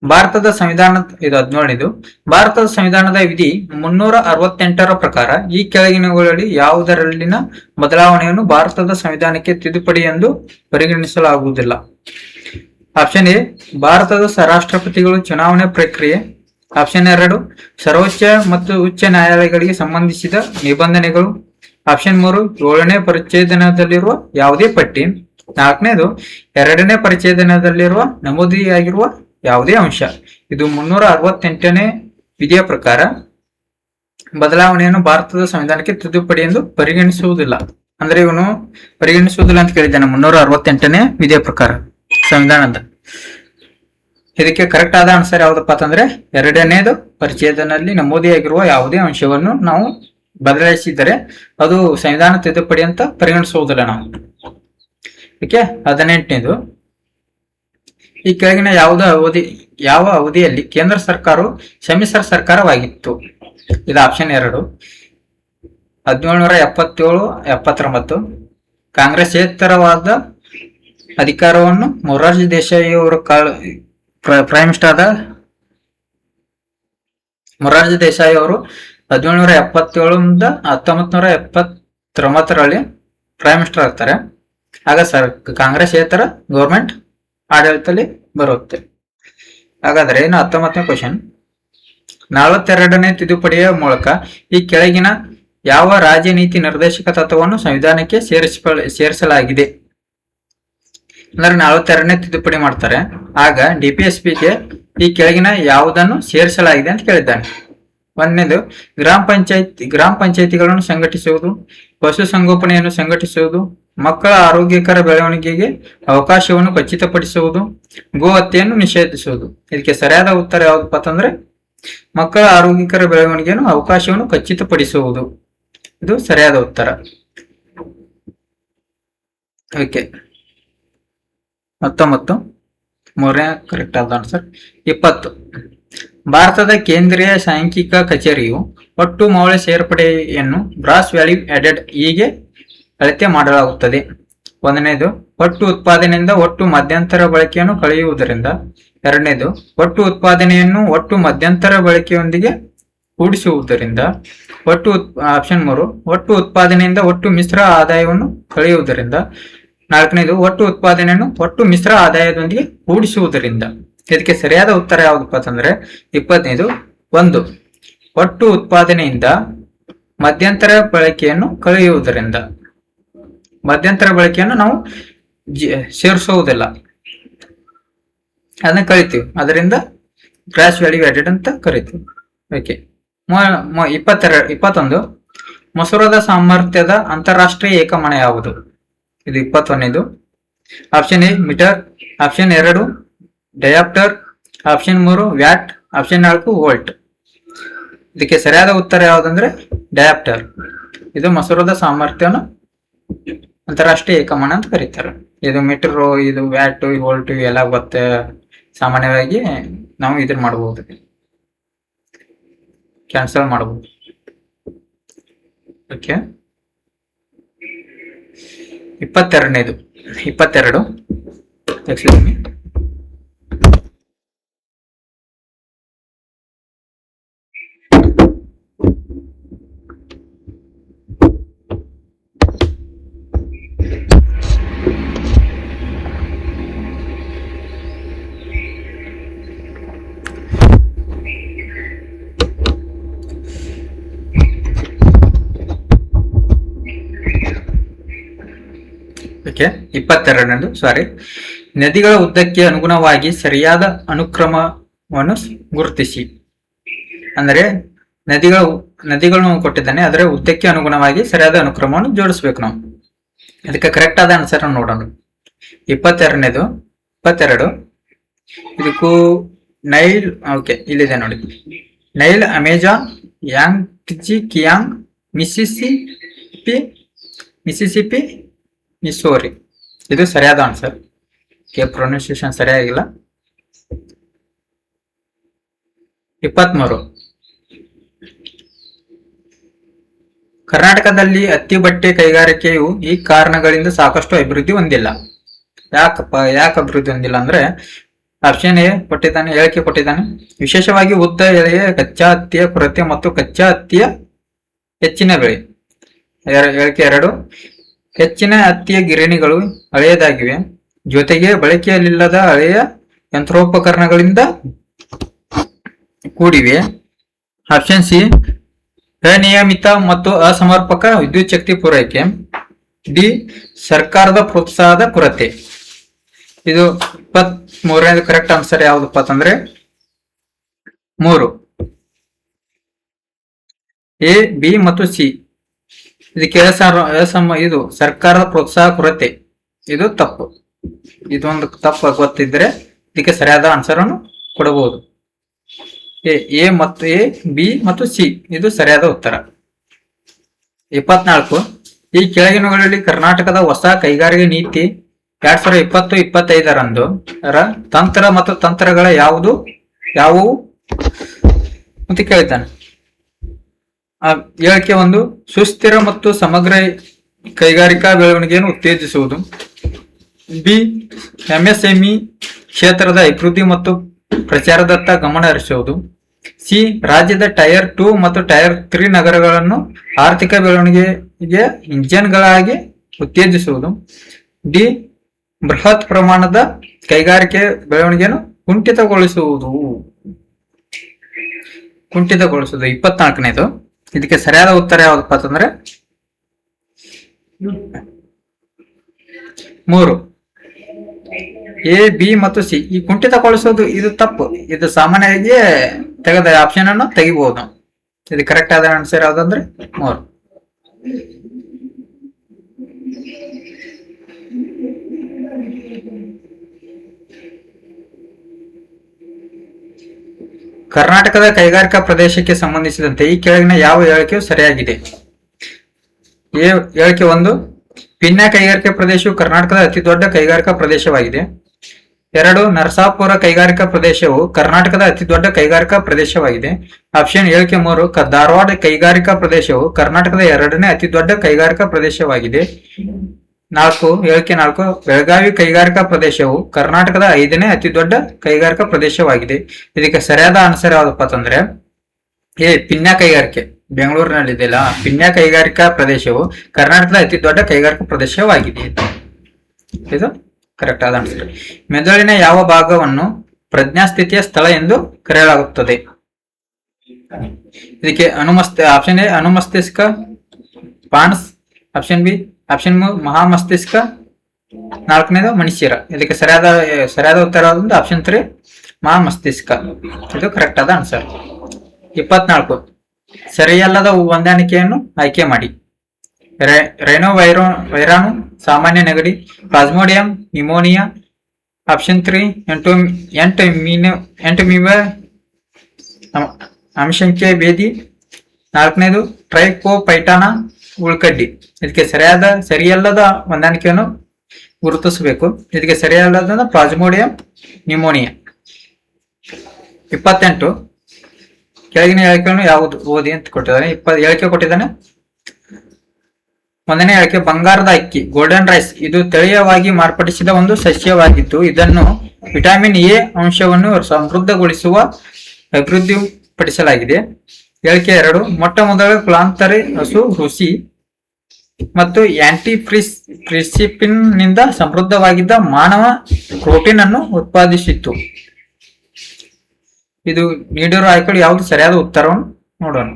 ಭಾರತದ ಸಂವಿಧಾನ ಇದು 17ನೇದು. ಭಾರತದ ಸಂವಿಧಾನದ ವಿಧಿ 368ರ ಪ್ರಕಾರ ಈ ಕೆಳಗಿನವುಗಳಲ್ಲಿ ಯಾವುದರಲ್ಲಿನ ಬದಲಾವಣೆಯನ್ನು ಭಾರತದ ಸಂವಿಧಾನಕ್ಕೆ ತಿದ್ದುಪಡಿ ಎಂದು ಪರಿಗಣಿಸಲಾಗುವುದಿಲ್ಲ. ಆಪ್ಷನ್ A ಭಾರತದ ರಾಷ್ಟ್ರಪತಿಗಳು ಚುನಾವಣೆ ಪ್ರಕ್ರಿಯೆ. ಆಪ್ಷನ್ 2 ಸರ್ವೋಚ್ಚ ಮತ್ತು ಉಚ್ಚ ನ್ಯಾಯಾಲಯಗಳಿಗೆ ಸಂಬಂಧಿಸಿದ ನಿಬಂಧನೆಗಳು. ಆಪ್ಷನ್ 3 7ನೇ ಪರಿಚ್ಛೇದನದಲ್ಲಿರುವ ಯಾವುದೇ ಪಟ್ಟಿ. 4ನೇದು 2ನೇ ಪರಿಚ್ಛೇದನದಲ್ಲಿರುವ ನಮೂದಿಯಾಗಿರುವ ಯಾವುದೇ ಅಂಶ. ಇದು 368ನೇ ವಿಧಿಯ ಪ್ರಕಾರ ಬದಲಾವಣೆಯನ್ನು ಭಾರತದ ಸಂವಿಧಾನಕ್ಕೆ ತಿದ್ದುಪಡಿ ಎಂದು ಪರಿಗಣಿಸುವುದಿಲ್ಲ. ಅಂದ್ರೆ ಇವನು ಪರಿಗಣಿಸುವುದಿಲ್ಲ ಅಂತ ಕೇಳಿದ್ದಾನೆ 368ನೇ ವಿಧಿಯ ಪ್ರಕಾರ ಸಂವಿಧಾನದ. ಇದಕ್ಕೆ ಕರೆಕ್ಟ್ ಆದ ಆನ್ಸರ್ ಯಾವ್ದಪ್ಪ ಅಂತಂದ್ರೆ 2ನೇದು ಪರಿಚ್ಛೇದನಲ್ಲಿ ನಮೂದಿಯಾಗಿರುವ ಯಾವುದೇ ಅಂಶವನ್ನು ನಾವು ಬದಲಾಯಿಸಿದರೆ ಅದು ಸಂವಿಧಾನ ತಿದ್ದುಪಡಿ ಅಂತ ಪರಿಗಣಿಸುವುದಿಲ್ಲ ನಾವು. ಓಕೆ, 18ನೇದು ಈ ಕೆಳಗಿನ ಯಾವ ಅವಧಿಯಲ್ಲಿ ಕೇಂದ್ರ ಸರ್ಕಾರವು ಸಮ್ಮಿಶ್ರ ಸರ್ಕಾರವಾಗಿತ್ತು? ಇದು ಆಪ್ಷನ್ 2 1777-79. ಕಾಂಗ್ರೆಸ್ಸೇತರವಾದ ಅಧಿಕಾರವನ್ನು ಮೊರಾರ್ಜಿ ದೇಸಾಯಿ ಅವರು ಪ್ರೈಮ್ ಮಿನಿಸ್ಟರ್ ಆದ ಮೊರಾರ್ಜಿ ದೇಸಾಯಿ ಅವರು 1777 1979ರಲ್ಲಿ ಪ್ರೈಮ್ ಮಿನಿಸ್ಟರ್ ಆಗ್ತಾರೆ. ಆಗ ಕಾಂಗ್ರೆಸ್ಸೇತರ ಗೌರ್ಮೆಂಟ್ ಆಡಳಿತದಲ್ಲಿ ಬರುತ್ತೆ. ಹಾಗಾದ್ರೆ ಇನ್ನು 19ನೇ ಕ್ವಶನ್, 42ನೇ ತಿದ್ದುಪಡಿಯ ಮೂಲಕ ಈ ಕೆಳಗಿನ ಯಾವ ರಾಜನೀತಿ ನಿರ್ದೇಶಕ ತತ್ವವನ್ನು ಸಂವಿಧಾನಕ್ಕೆ ಸೇರಿಸಲಾಗಿದೆ? ಅಂದ್ರೆ 42ನೇ ತಿದ್ದುಪಡಿ ಮಾಡ್ತಾರೆ. ಆಗ DPSPಗೆ ಈ ಕೆಳಗಿನ ಯಾವುದನ್ನು ಸೇರಿಸಲಾಗಿದೆ ಅಂತ ಕೇಳಿದ್ದಾನೆ. ಒಂದನೇದು ಗ್ರಾಮ ಪಂಚಾಯಿತಿಗಳನ್ನು ಸಂಘಟಿಸುವುದು, ಪಶುಸಂಗೋಪನೆಯನ್ನು ಸಂಘಟಿಸುವುದು, ಮಕ್ಕಳ ಆರೋಗ್ಯಕರ ಬೆಳವಣಿಗೆಗೆ ಅವಕಾಶವನ್ನು ಖಚಿತಪಡಿಸುವುದು, ಗೋ ಹತ್ಯೆಯನ್ನು ನಿಷೇಧಿಸುವುದು. ಇದಕ್ಕೆ ಸರಿಯಾದ ಉತ್ತರ ಯಾವ್ದಪ್ಪ ಅಂತಂದ್ರೆ ಮಕ್ಕಳ ಆರೋಗ್ಯಕರ ಬೆಳವಣಿಗೆಯನ್ನು ಅವಕಾಶವನ್ನು ಖಚಿತಪಡಿಸುವುದು. ಇದು ಸರಿಯಾದ ಉತ್ತರ. ಓಕೆ, 19 ಮೂರನೇ ಕರೆಕ್ಟ್ ಆದ ಆನ್ಸರ್. 20 ಭಾರತದ ಕೇಂದ್ರೀಯ ಸಾಂಖ್ಯಿಕ ಕಚೇರಿಯು ಒಟ್ಟು ಮೌಲ್ಯ ಸೇರ್ಪಡೆಯನ್ನು ಗ್ರಾಸ್ ವ್ಯಾಲ್ಯೂ ಆಡೆಡ್ ಹೀಗೆ ಅಳತೆ ಮಾಡಲಾಗುತ್ತದೆ. ಒಂದನೇದು ಒಟ್ಟು ಉತ್ಪಾದನೆಯಿಂದ ಒಟ್ಟು ಮಧ್ಯಂತರ ಬಳಕೆಯನ್ನು ಕಳೆಯುವುದರಿಂದ. ಎರಡನೇದು ಒಟ್ಟು ಉತ್ಪಾದನೆಯನ್ನು ಒಟ್ಟು ಮಧ್ಯಂತರ ಬಳಕೆಯೊಂದಿಗೆ ಕೂಡಿಸುವುದರಿಂದ. ಆಪ್ಷನ್ 3 ಒಟ್ಟು ಉತ್ಪಾದನೆಯಿಂದ ಒಟ್ಟು ಮಿಶ್ರ ಆದಾಯವನ್ನು ಕಳೆಯುವುದರಿಂದ. ನಾಲ್ಕನೇದು ಒಟ್ಟು ಉತ್ಪಾದನೆಯನ್ನು ಒಟ್ಟು ಮಿಶ್ರ ಆದಾಯದೊಂದಿಗೆ ಕೂಡಿಸುವುದರಿಂದ. ಇದಕ್ಕೆ ಸರಿಯಾದ ಉತ್ತರ ಯಾವ್ದಪ್ಪ ಅಂತಂದ್ರೆ 20ನೇದು 1 ಒಟ್ಟು ಉತ್ಪಾದನೆಯಿಂದ ಮಧ್ಯಂತರ ಬಳಕೆಯನ್ನು ಕಳೆಯುವುದರಿಂದ. ಮಧ್ಯಂತರ ಬಳಕೆಯನ್ನು ನಾವು ಸೇರಿಸುವುದಿಲ್ಲ, ಅದನ್ನ ಕರಿತೀವಿ, ಅದರಿಂದ ಗ್ರಾಸ್ ವ್ಯಾಲ್ಯೂ ಆಡೆಡ್ ಅಂತ ಕರಿತೀವಿ. ಓಕೆ, 21 ಮಸೂರದ ಸಾಮರ್ಥ್ಯದ ಅಂತಾರಾಷ್ಟ್ರೀಯ ಏಕಮಾನ ಯಾವುದು? ಇದು 21ನೇದು. Option A metre, option 2 dioptre, option 3 watt, option 4 volt. ಇದಕ್ಕೆ ಸರಿಯಾದ ಉತ್ತರ ಯಾವುದಂದ್ರೆ ಡಯಾಪ್ಟರ್. ಇದು ಮಸೂರದ ಸಾಮರ್ಥ್ಯವನ್ನು ಅಂತಾರಾಷ್ಟ್ರೀಯ ಏಕಮಾನ ಅಂತ ಕರೀತಾರೆ. ಇದು ಮೀಟರ್, ಇದು ವ್ಯಾಟ್, ವೋಲ್ಟ್ ಇವೆಲ್ಲ ಗೊತ್ತೆ. ಸಾಮಾನ್ಯವಾಗಿ ನಾವು ಇದನ್ನ ಮಾಡಬಹುದು, ಕ್ಯಾನ್ಸಲ್ ಮಾಡಬಹುದು. ಓಕೆ, 22ನೇದು 22 ಎಕ್ಸ್ಕ್ಯೂಸ್ ಮೀ. ಓಕೆ, 22ನೇದು ನದಿಗಳ ಉದ್ದಕ್ಕೆ ಅನುಗುಣವಾಗಿ ಸರಿಯಾದ ಅನುಕ್ರಮವನ್ನು ಗುರುತಿಸಿ. ಅಂದರೆ ನದಿಗಳನ್ನು ಕೊಟ್ಟಿದ್ದಾನೆ, ಅದರ ಉದ್ದಕ್ಕೆ ಅನುಗುಣವಾಗಿ ಸರಿಯಾದ ಅನುಕ್ರಮವನ್ನು ಜೋಡಿಸ್ಬೇಕು ನಾವು. ಅದಕ್ಕೆ ಕರೆಕ್ಟ್ ಆದ ಆನ್ಸರ್ ನೋಡೋಣ. 22ನೇದು 22 ಇದಕ್ಕೂ ನೈಲ್. ಓಕೆ, ಇಲ್ಲಿದೆ ನೋಡಿ. Nile, Amazon, Yangtze, Kiang, Mississippi, Missouri. ಇದು ಸರಿಯಾದ ಆನ್ಸರ್. ಪ್ರೊನೌನ್ಸಿಯೇಷನ್ ಸರಿಯಾಗಿಲ್ಲ. 23 ಕರ್ನಾಟಕದಲ್ಲಿ ಹತ್ತಿ ಬಟ್ಟೆ ಕೈಗಾರಿಕೆಯು ಈ ಕಾರಣಗಳಿಂದ ಸಾಕಷ್ಟು ಅಭಿವೃದ್ಧಿ ಹೊಂದಿಲ್ಲ. ಯಾಕೆ ಅಭಿವೃದ್ಧಿ ಹೊಂದಿಲ್ಲ ಅಂದ್ರೆ ಆಪ್ಷನ್ ಎ ಕೊಟ್ಟಿದ್ದಾನೆ, ಹೇಳಿಕೆ ಕೊಟ್ಟಿದ್ದಾನೆ. ವಿಶೇಷವಾಗಿ ಉದ್ದ ಎಳೆಯ ಕಚ್ಚಾ ಹತ್ತಿಯ ಕೊರತೆ ಮತ್ತು ಕಚ್ಚಾ ಹತ್ತಿಯ ಹೆಚ್ಚಿನ ಬೆಳೆ. ಹೇಳಿಕೆ 2 ಹೆಚ್ಚಿನ ಹತ್ತಿಯ ಗಿರಣಿಗಳು ಹಳೆಯದಾಗಿವೆ, ಜೊತೆಗೆ ಬಳಕೆಯಲ್ಲಿಲ್ಲದ ಹಳೆಯ ಯಂತ್ರೋಪಕರಣಗಳಿಂದ ಕೂಡಿವೆ. ಆಪ್ಷನ್ ಸಿ ಅನಿಯಮಿತ ಮತ್ತು ಅಸಮರ್ಪಕ ವಿದ್ಯುತ್ ಶಕ್ತಿ ಪೂರೈಕೆ. ಡಿ ಸರ್ಕಾರದ ಪ್ರೋತ್ಸಾಹದ ಕೊರತೆ. ಇದು 23ನೇದು ಕರೆಕ್ಟ್ ಆನ್ಸರ್ ಯಾವ್ದಪ್ಪ ಅಂತಂದ್ರೆ 3 ಎ, ಬಿ ಮತ್ತು ಸಿ. ಇದಕ್ಕೆ ಇದು ಸರ್ಕಾರದ ಪ್ರೋತ್ಸಾಹ ಕೊರತೆ, ಇದು ತಪ್ಪು. ಇದೊಂದು ತಪ್ಪು ಗೊತ್ತಿದ್ರೆ ಇದಕ್ಕೆ ಸರಿಯಾದ ಆನ್ಸರ್ ಅನ್ನು ಕೊಡಬಹುದು. ಎ ಮತ್ತು ಎ, ಬಿ ಮತ್ತು ಸಿ ಇದು ಸರಿಯಾದ ಉತ್ತರ. 24 ಈ ಕೆಳಗಿನಗಳಲ್ಲಿ ಕರ್ನಾಟಕದ ಹೊಸ ಕೈಗಾರಿಕೆ ನೀತಿ 2020-25ರಂದು ತಂತ್ರ ಮತ್ತು ತಂತ್ರಗಳ ಯಾವುವು ಅಂತ ಕೇಳ್ತಾನೆ. ಹೇಳಿಕೆ 1 ಸುಸ್ಥಿರ ಮತ್ತು ಸಮಗ್ರ ಕೈಗಾರಿಕಾ ಬೆಳವಣಿಗೆಯನ್ನು ಉತ್ತೇಜಿಸುವುದು. ಬಿ MSME ಕ್ಷೇತ್ರದ ಅಭಿವೃದ್ಧಿ ಮತ್ತು ಪ್ರಚಾರದತ್ತ ಗಮನ ಹರಿಸುವುದು. ಸಿ ರಾಜ್ಯದ ಟೈರ್ 2 ಮತ್ತು ಟೈರ್ 3 ನಗರಗಳನ್ನು ಆರ್ಥಿಕ ಬೆಳವಣಿಗೆಗೆ ಇಂಜಿನ್ಗಳಾಗಿ ಉತ್ತೇಜಿಸುವುದು. ಡಿ ಬೃಹತ್ ಪ್ರಮಾಣದ ಕೈಗಾರಿಕೆ ಬೆಳವಣಿಗೆಯನ್ನು ಕುಂಠಿತಗೊಳಿಸುವುದು. 24ನೇದು. ಇದಕ್ಕೆ ಸರಿಯಾದ ಉತ್ತರ ಯಾವ್ದಪ್ಪ ಅಂತಂದ್ರೆ 3 ಎ ಬಿ ಮತ್ತು ಸಿ. ಈ ಕುಂಠಿತಗೊಳಿಸೋದು ಇದು ತಪ್ಪು. ಇದು ಸಾಮಾನ್ಯವಾಗಿ ತೆಗೆದ ಆಪ್ಷನ್ ಅನ್ನು ತೆಗಿಬಹುದು. ಇದು ಕರೆಕ್ಟ್ ಆದ ಆನ್ಸರ್ ಯಾವ್ದಂದ್ರೆ 3. ಕರ್ನಾಟಕದ ಕೈಗಾರಿಕಾ ಪ್ರದೇಶಕ್ಕೆ ಸಂಬಂಧಿಸಿದಂತೆ ಈ ಕೆಳಗಿನ ಯಾವ ಹೇಳಿಕೆಯು ಸರಿಯಾಗಿದೆ? ಹೇಳಿಕೆ 1, ಪಿನ್ಯಾ ಕೈಗಾರಿಕಾ ಪ್ರದೇಶವು ಕರ್ನಾಟಕದ ಅತಿ ದೊಡ್ಡ ಕೈಗಾರಿಕಾ ಪ್ರದೇಶವಾಗಿದೆ. 2, ನರಸಾಪುರ ಕೈಗಾರಿಕಾ ಪ್ರದೇಶವು ಕರ್ನಾಟಕದ ಅತಿ ದೊಡ್ಡ ಕೈಗಾರಿಕಾ ಪ್ರದೇಶವಾಗಿದೆ. ಆಪ್ಷನ್ ಹೇಳಿಕೆ 3, ಧಾರವಾಡ ಕೈಗಾರಿಕಾ ಪ್ರದೇಶವು ಕರ್ನಾಟಕದ 2ನೇ ಅತಿ ದೊಡ್ಡ ಕೈಗಾರಿಕಾ ಪ್ರದೇಶವಾಗಿದೆ. 4, ಹೇಳಿಕೆ 4, ಬೆಳಗಾವಿ ಕೈಗಾರಿಕಾ ಪ್ರದೇಶವು ಕರ್ನಾಟಕದ 5ನೇ ಅತಿ ದೊಡ್ಡ ಕೈಗಾರಿಕಾ ಪ್ರದೇಶವಾಗಿದೆ. ಇದಕ್ಕೆ ಸರಿಯಾದ ಆನ್ಸರ್ ಯಾವ್ದಪ್ಪ ಅಂತಂದ್ರೆ ಎ ಪಿನ್ಯಾ ಕೈಗಾರಿಕೆ, ಬೆಂಗಳೂರಿನಲ್ಲಿದೆಯಲ್ಲ ಪಿನ್ಯಾ ಕೈಗಾರಿಕಾ ಪ್ರದೇಶವು ಕರ್ನಾಟಕದ ಅತಿ ದೊಡ್ಡ ಕೈಗಾರಿಕಾ ಪ್ರದೇಶವಾಗಿದೆ. ಇದು ಕರೆಕ್ಟ್ ಆದ ಆನ್ಸರ್. ಮೆದುಳಿನ ಯಾವ ಭಾಗವನ್ನು ಪ್ರಜ್ಞಾಸ್ಥಿತಿಯ ಸ್ಥಳ ಎಂದು ಕರೆಯಲಾಗುತ್ತದೆ? ಇದಕ್ಕೆ ಆಪ್ಷನ್ ಎ ಅನುಮಸ್ತಿಷ್ಕ ಪಾನ್ಸ್, ಆಪ್ಷನ್ ಬಿ ಆಪ್ಷನ್ ಮಹಾಮಸ್ತಿಷ್ಕ, 4ನೇದು ಮಣಿಶಿರ. ಇದಕ್ಕೆ ಸರಿಯಾದ ಉತ್ತರ ಆಪ್ಷನ್ 3 ಮಹಾಮಸ್ತಿಷ್ಕ. ಇದು ಕರೆಕ್ಟ್ ಆದ ಆನ್ಸರ್. 24 ಸರಿಯಲ್ಲದ ಹೊಂದಾಣಿಕೆಯನ್ನು ಆಯ್ಕೆ ಮಾಡಿ. ರೈನೋ ವೈರಾಣು, ಸಾಮಾನ್ಯ ನೆಗಡಿ, ಪ್ಲಾಸ್ಮೋಡಿಯಂ ನ್ಯೂಮೋನಿಯಾ. ಆಪ್ಷನ್ 3 ಎಂಟಮೀಬ ಆಮಶಂಕೆ ಭೇದಿ. 4ನೇದು ಟ್ರೈಕೋಪೈಟಾನ ಉಳ್ಕಡ್ಡಿ. ಇದಕ್ಕೆ ಸರಿಯಲ್ಲದ ಹೊಂದಾಣಿಕೆಯನ್ನು ಗುರುತಿಸಬೇಕು. ಇದಕ್ಕೆ ಸರಿಯಲ್ಲದ ಪ್ಲಾಸ್ಮೋಡಿಯಂ ನ್ಯೂಮೋನಿಯಾ. 28 ಕೆಳಗಿನ ಹೇಳಿಕೆಯನ್ನು ಯಾವುದು ಓದಿ ಅಂತ ಕೊಟ್ಟಿದ್ದಾನೆ. ಹೇಳಿಕೆ ಕೊಟ್ಟಿದ್ದಾನೆ. 1ನೇ ಹೇಳಿಕೆ, ಬಂಗಾರದ ಅಕ್ಕಿ ಗೋಲ್ಡನ್ ರೈಸ್ ಇದು ತಳೀಯವಾಗಿ ಮಾರ್ಪಡಿಸಿದ ಒಂದು ಸಸ್ಯವಾಗಿದ್ದು ಇದನ್ನು ವಿಟಮಿನ್ ಎ ಅಂಶವನ್ನು ಸಮೃದ್ಧಗೊಳಿಸುವ ಅಭಿವೃದ್ಧಿಪಡಿಸಲಾಗಿದೆ. ಹೇಳಿಕೆ 2, ಮೊಟ್ಟ ಮೊದಲ ಕುಲಾಂತರಿ ಹಸು ಋಷಿ ಮತ್ತು ಆಂಟಿಪ್ರಿಸಿಪಿನ್ ನಿಂದ ಸಮೃದ್ಧವಾಗಿದ್ದ ಮಾನವ ಪ್ರೋಟೀನ್ ಅನ್ನು ಉತ್ಪಾದಿಸಿತ್ತು. ಇದು ನೀಡಿರುವ ಆಯ್ಕೆಗಳು ಯಾವುದು ಸರಿಯಾದ ಉತ್ತರವನ್ನು ನೋಡೋಣ.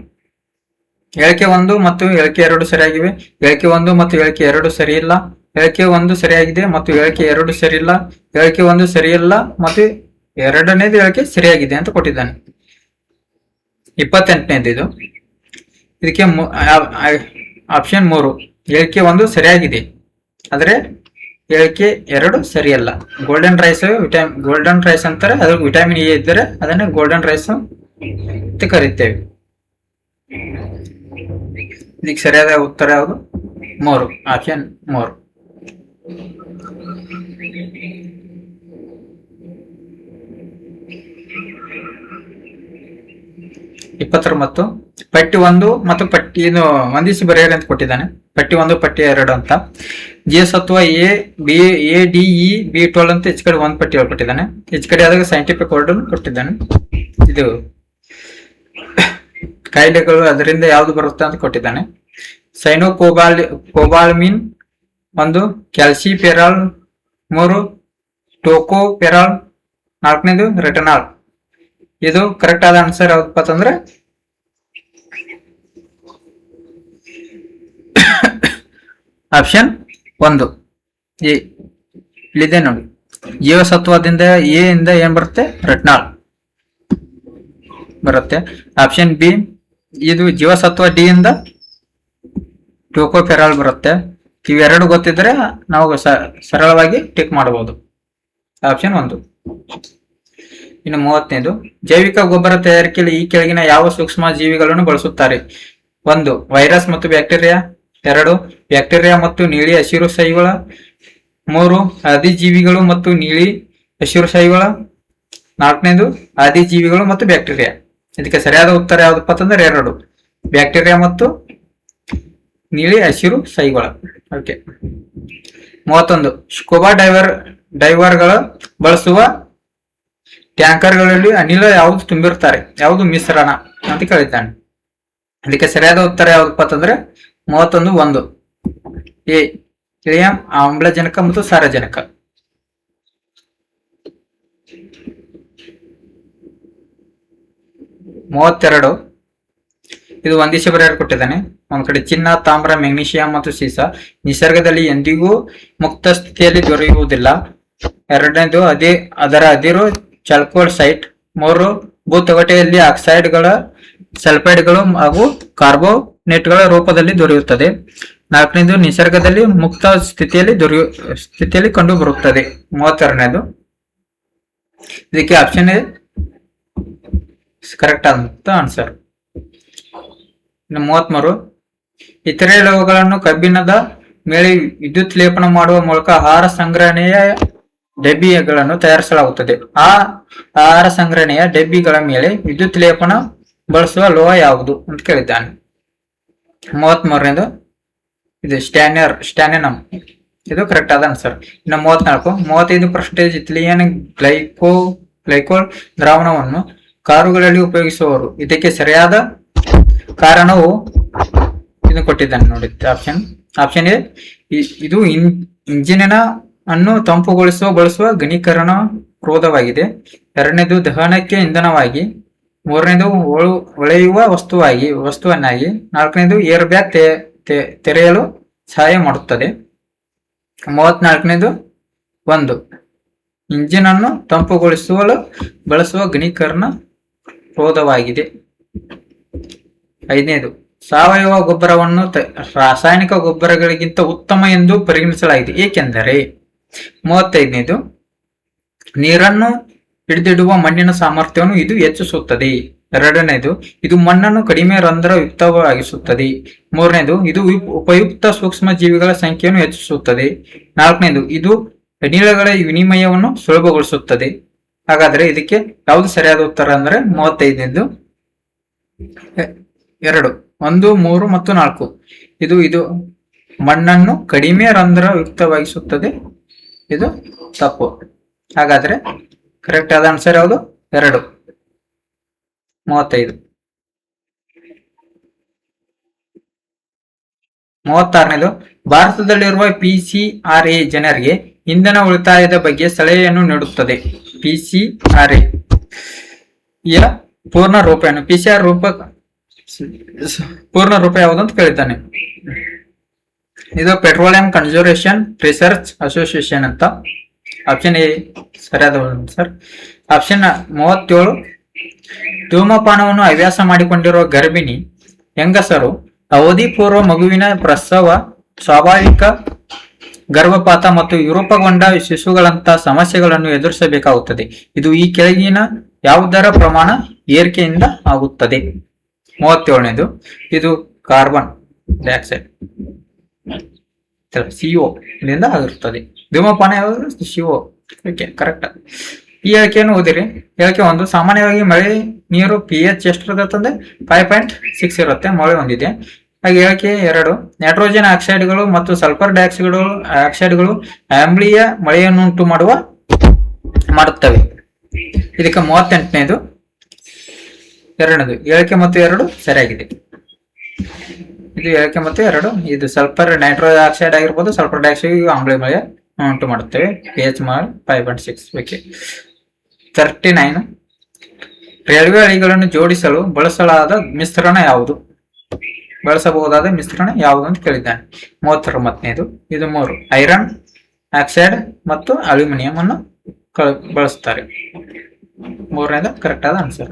ಹೇಳಿಕೆ 1 ಮತ್ತು ಹೇಳಿಕೆ 2 ಸರಿಯಾಗಿವೆ. ಹೇಳಿಕೆ 1 ಮತ್ತು ಹೇಳಿಕೆ 2 ಸರಿಯಿಲ್ಲ. ಹೇಳಿಕೆ 1 ಸರಿಯಾಗಿದೆ ಮತ್ತು ಹೇಳಿಕೆ 2 ಸರಿಯಿಲ್ಲ. ಹೇಳಿಕೆ 1 ಸರಿಯಿಲ್ಲ ಮತ್ತು 2ನೇದು ಹೇಳಿಕೆ ಸರಿಯಾಗಿದೆ ಅಂತ ಕೊಟ್ಟಿದ್ದಾನೆ. 28ನೇದು ಇದು. ಇದಕ್ಕೆ ಆಪ್ಷನ್ 3 ಹೇಳಿಕೆ 1 ಸರಿಯಾಗಿದೆ ಆದರೆ ಹೇಳಿಕೆ 2 ಸರಿಯಲ್ಲ. ಗೋಲ್ಡನ್ ರೈಸ್ ಅಂತಾರೆ. ಅದ್ರ ವಿಟಮಿನ್ ಎ ಇದ್ದರೆ ಅದನ್ನೇ ಗೋಲ್ಡನ್ ರೈಸ್ ಅಂತ ಕರಿತೇವೆ. ಇದಕ್ಕೆ ಸರಿಯಾದ ಉತ್ತರ ಯಾವುದು? 3 ಆಪ್ಷನ್ 3. 29 ಪಟ್ಟಿ 1 ಮತ್ತು ಪಟ್ಟಿ ಇದು ಹೊಂದಿಸಿ ಬರೆಯಿರಿ ಅಂತ ಕೊಟ್ಟಿದ್ದಾನೆ. ಪಟ್ಟಿ 1 ಪಟ್ಟಿ 2 ಅಂತ. ಜೀವಸತ್ವ ಎ ಡಿ ಇ B12 ಅಂತ ಹೆಚ್ಚು ಕಡೆ 1 ಪಟ್ಟಿ ಕೊಟ್ಟಿದ್ದಾನೆ. ಹೆಚ್ಚು ಕಡೆ ಆದಾಗ ಸೈಂಟಿಫಿಕ್ ವರ್ಡ್ ಕೊಟ್ಟಿದ್ದಾನೆ. ಇದು ಕಾಯಿಲೆಗಳು ಅದರಿಂದ ಯಾವ್ದು ಬರುತ್ತೆ ಅಂತ ಕೊಟ್ಟಿದ್ದಾನೆ. ಕೋಬಾಲ್ಮಿನ್ 1, ಕ್ಯಾಲ್ಸಿಫೆರಾಲ್ 3, ಟೋಕೋಫೆರಾಲ್ 4ನೇದು ರೆಟನಾಲ್. ಇದು ಕರೆಕ್ಟ್ ಆದ ಆನ್ಸರ್ ಯಾವ್ದಪ್ಪ ಅಂತಂದ್ರೆ ಆಪ್ಷನ್ 1 ಇಲ್ಲಿದೆ ನೋಡಿ. ಜೀವಸತ್ವದಿಂದ ಎ ಇಂದ ಏನ್ ಬರುತ್ತೆ? ರೆಟ್ನಾಲ್ ಬರುತ್ತೆ. ಆಪ್ಷನ್ ಬಿ ಇದು ಜೀವಸತ್ವ ಡಿ ಇಂದ ಟೋಕೋಫೆರಾಲ್ ಬರುತ್ತೆ. ಇವೆರಡು ಗೊತ್ತಿದ್ರೆ ನಾವು ಸರಳವಾಗಿ ಟಿಕ್ ಮಾಡಬಹುದು. ಆಪ್ಷನ್ 1. ಇನ್ನು 30ನೇದು, ಜೈವಿಕ ಗೊಬ್ಬರ ತಯಾರಿಕೆಯಲ್ಲಿ ಈ ಕೆಳಗಿನ ಯಾವ ಸೂಕ್ಷ್ಮ ಜೀವಿಗಳನ್ನು ಬಳಸುತ್ತಾರೆ? 1 ವೈರಸ್ ಮತ್ತು ಬ್ಯಾಕ್ಟೀರಿಯಾ. 2 ಬ್ಯಾಕ್ಟೀರಿಯಾ ಮತ್ತು ನೀಲಿ ಹಸಿರು ಸೈಗಳ. 3 ಆದಿಜೀವಿಗಳು ಮತ್ತು ನೀಲಿ ಹಸಿರು ಸೈಗಳ. 4ನೇದು ಆದಿಜೀವಿಗಳು ಮತ್ತು ಬ್ಯಾಕ್ಟೀರಿಯಾ. ಇದಕ್ಕೆ ಸರಿಯಾದ ಉತ್ತರ ಯಾವ್ದಪ್ಪ ಅಂತಂದ್ರೆ 2 ಬ್ಯಾಕ್ಟೀರಿಯಾ ಮತ್ತು ನೀಲಿ ಹಸಿರು ಸೈಗಳ. ಓಕೆ. 31 ಸ್ಕೂಬಾ ಡೈವರ್ಗಳ ಬಳಸುವ ಟ್ಯಾಂಕರ್ಗಳಲ್ಲಿ ಅನಿಲ ಯಾವುದು ತುಂಬಿರ್ತಾರೆ, ಯಾವುದು ಮಿಶ್ರಣ ಅಂತ ಕೇಳಿದ್ದಾನೆ. ಅದಕ್ಕೆ ಸರಿಯಾದ ಉತ್ತರ ಯಾವ್ದಪ್ಪ ಅಂತಂದ್ರೆ 31 ಎ ಹೀಲಿಯಂ, ಆಮ್ಲಜನಕ ಮತ್ತು ಸಾರಜನಕ. 32 ಇದು ಒಂದಿಶೆ ಬರೆಯಲು ಕೊಟ್ಟಿದ್ದಾನೆ. ಒಂದ್ ಕಡೆ ಚಿನ್ನ, ತಾಮ್ರ, ಮೆಗ್ನೀಷಿಯಂ ಮತ್ತು ಸೀಸ ನಿಸರ್ಗದಲ್ಲಿ ಎಂದಿಗೂ ಮುಕ್ತ ಸ್ಥಿತಿಯಲ್ಲಿ ದೊರೆಯುವುದಿಲ್ಲ. ಎರಡನೇದು ಅದರ ಅದಿರು ಚಾಲ್ಕೋಸೈಟ್. 3 ಭೂತೊಗಟೆಯಲ್ಲಿ ಆಕ್ಸೈಡ್ಗಳ, ಸಲ್ಫೈಡ್ಗಳು ಹಾಗೂ ಕಾರ್ಬೋನೇಟ್ಗಳ ರೂಪದಲ್ಲಿ ದೊರೆಯುತ್ತದೆ. 4ನೇದು ನಿಸರ್ಗದಲ್ಲಿ ಮುಕ್ತ ಸ್ಥಿತಿಯಲ್ಲಿ ಕಂಡು ಬರುತ್ತದೆ. 32ನೇದು ಇದಕ್ಕೆ ಆಪ್ಷನ್ ಕರೆಕ್ಟ್ ಅಂತ ಆನ್ಸರ್. ಇನ್ನು 33 ಇತರೆ ಲೋಹಗಳನ್ನು ಕಬ್ಬಿಣದ ಮೇಲೆ ವಿದ್ಯುತ್ ಲೇಪನ ಮಾಡುವ ಮೂಲಕ ಆಹಾರ ಸಂಗ್ರಹಣೆಯ ಡಬ್ಬಿಗಳನ್ನು ತಯಾರಿಸಲಾಗುತ್ತದೆ. ಆ ಆಹಾರ ಸಂಗ್ರಹಣೆಯ ಡಬ್ಬಿಗಳ ಮೇಲೆ ವಿದ್ಯುತ್ ಲೇಪನ ಬಳಸುವ ಲೋಹ ಯಾವುದು ಅಂತ ಕೇಳಿದ್ದಾನೆ. 33ನೇದು ಇದು ಸ್ಟ್ಯಾನಿನಮ್, ಇದು ಕರೆಕ್ಟ್ ಆದ ಆನ್ಸರ್. ಇನ್ನು 35% ಇಥಿಲಿಯನ್ ಗ್ಲೈಕೋಲ್ ದ್ರಾವಣವನ್ನು ಕಾರುಗಳಲ್ಲಿ ಉಪಯೋಗಿಸುವವರು. ಇದಕ್ಕೆ ಸರಿಯಾದ ಕಾರಣವು ಇದು ಕೊಟ್ಟಿದ್ದಾನೆ ನೋಡಿ. ಆಪ್ಷನ್ ಎ ಇದು ಇಂಜಿನಿನ ಅನ್ನು ತಂಪುಗೊಳಿಸುವ ಬಳಸುವ ಘನೀಕರಣ ರೋಧವಾಗಿದೆ. 2ನೇದು ದಹನಕ್ಕೆ ಇಂಧನವಾಗಿ. 3ನೇದು ಹೊಳೆಯುವ ವಸ್ತುವನ್ನಾಗಿ. 4ನೇದು ಏರ್ ಬ್ಯಾಗ್ ತೆರೆಯಲು ಸಹಾಯ ಮಾಡುತ್ತದೆ. 34ನೇದು 1 ಇಂಜಿನ್ ಅನ್ನು ತಂಪುಗೊಳಿಸಲು ಬಳಸುವ ಘನೀಕರಣ ರೋಧವಾಗಿದೆ. 5ನೇದು ಸಾವಯವ ಗೊಬ್ಬರವನ್ನು ರಾಸಾಯನಿಕ ಗೊಬ್ಬರಗಳಿಗಿಂತ ಉತ್ತಮ ಎಂದು ಪರಿಗಣಿಸಲಾಗಿದೆ, ಏಕೆಂದರೆ. 35ನೇದು ನೀರನ್ನು ಹಿಡಿದಿಡುವ ಮಣ್ಣಿನ ಸಾಮರ್ಥ್ಯವನ್ನು ಇದು ಹೆಚ್ಚಿಸುತ್ತದೆ. 2ನೇದು ಇದು ಮಣ್ಣನ್ನು ಕಡಿಮೆ ರಂಧ್ರಯುಕ್ತವಾಗಿಸುತ್ತದೆ. 3ನೇದು ಇದು ಉಪಯುಕ್ತ ಸೂಕ್ಷ್ಮ ಜೀವಿಗಳ ಸಂಖ್ಯೆಯನ್ನು ಹೆಚ್ಚಿಸುತ್ತದೆ. 4ನೇದು ಇದು ಅನಿಲಗಳ ವಿನಿಮಯವನ್ನು ಸುಲಭಗೊಳಿಸುತ್ತದೆ. ಹಾಗಾದ್ರೆ ಇದಕ್ಕೆ ಯಾವುದು ಸರಿಯಾದ ಉತ್ತರ ಅಂದ್ರೆ 35ನೇದು 2 1 3 ಮತ್ತು 4 ಇದು ಮಣ್ಣನ್ನು ಕಡಿಮೆ ರಂಧ್ರಯುಕ್ತವಾಗಿಸುತ್ತದೆ. ಇದು ತಪ್ಪು. ಹಾಗಾದ್ರೆ ಕರೆಕ್ಟ್ ಆದ ಆನ್ಸರ್ ಯಾವುದು? 2 35. 36ನೇದು ಭಾರತದಲ್ಲಿರುವ PCRA ಜನರಿಗೆ ಇಂಧನ ಉಳಿತಾಯದ ಬಗ್ಗೆ ಸಲಹೆಯನ್ನು ನೀಡುತ್ತದೆ. PCRA ಯ ಪೂರ್ಣ ರೂಪ ಏನು? PCR ಪೂರ್ಣ ರೂಪ ಯಾವುದು ಅಂತ ಕೇಳಿದ್ದಾನೆ. ಇದು ಪೆಟ್ರೋಲಿಯಂ ಕನ್ಸರ್ವೇಷನ್ ರಿಸರ್ಚ್ ಅಸೋಸಿಯೇಷನ್ ಅಂತ. ಆಪ್ಷನ್ ಎ ಸರಿಯಾದ ಸರ್. ಆಪ್ಷನ್ 37 ಧೂಮಪಾನವನ್ನು ಹವ್ಯಾಸ ಮಾಡಿಕೊಂಡಿರುವ ಗರ್ಭಿಣಿ ಹೆಂಗಸರು ಅವಧಿ ಪೂರ್ವ ಮಗುವಿನ ಪ್ರಸವ, ಸ್ವಾಭಾವಿಕ ಗರ್ಭಪಾತ ಮತ್ತು ವಿರೂಪಗೊಂಡ ಶಿಶುಗಳಂತಹ ಸಮಸ್ಯೆಗಳನ್ನು ಎದುರಿಸಬೇಕಾಗುತ್ತದೆ. ಇದು ಈ ಕೆಳಗಿನ ಯಾವುದರ ಪ್ರಮಾಣ ಏರಿಕೆಯಿಂದ ಆಗುತ್ತದೆ? 37ನೇದು ಇದು ಕಾರ್ಬನ್ ಡೈಆಕ್ಸೈಡ್ CO ಇಂದ ಆಗಿರುತ್ತದೆ. ಧೂಮಪಾನ ಯಾವುದು? CO. Okay, correct. ಈ ಹೇಳಿಕೆಯನ್ನು ಓದಿರಿ. ಹೇಳಿಕೆ 1 ಸಾಮಾನ್ಯವಾಗಿ ಮಳೆ ನೀರು pH ಎಷ್ಟಿರುತ್ತದೆ? 5.6 ಇರುತ್ತೆ. ಮಳೆ ಹೊಂದಿದೆ. ಹಾಗೆ ಹೇಳಿಕೆ 2 ನೈಟ್ರೋಜನ್ ಆಕ್ಸೈಡ್ಗಳು ಮತ್ತು ಸಲ್ಫರ್ ಆಕ್ಸೈಡ್ಗಳು ಆಮ್ಲೀಯ ಮಳೆಯನ್ನುಂಟು ಮಾಡುತ್ತವೆ. ಇದಕ್ಕೆ 38ನೇದು 2ನೇದು ಹೇಳಿಕೆ ಮತ್ತು 2 ಸರಿಯಾಗಿದೆ. ಇದು ಹೇಳಿಕೆ ಮತ್ತು 2 ಇದು ಸಲ್ಫರ್ ನೈಟ್ರೋಜನ್ ಆಕ್ಸೈಡ್ ಆಗಿರ್ಬೋದು, ಸಲ್ಫರ್ ಡೈಆಕ್ಸೈಡ್ ಆಮ್ಲೀಯ ಮಳೆ ಉಂಟು ಮಾಡುತ್ತವೆ. pH 5.6. ಓಕೆ. 39 ರೈಲ್ವೆ ಹಳಿಗಳನ್ನು ಜೋಡಿಸಲು ಬಳಸಬಹುದಾದ ಮಿಶ್ರಣ ಯಾವುದು ಅಂತ ಕೇಳಿದ್ದಾನೆ. 39ನೇದು ಇದು 3 ಐರನ್ ಆಕ್ಸೈಡ್ ಮತ್ತು ಅಲ್ಯೂಮಿನಿಯಂ ಅನ್ನು ಬಳಸುತ್ತಾರೆ. 3ನೇದು ಕರೆಕ್ಟ್ ಆದ ಆನ್ಸರ್.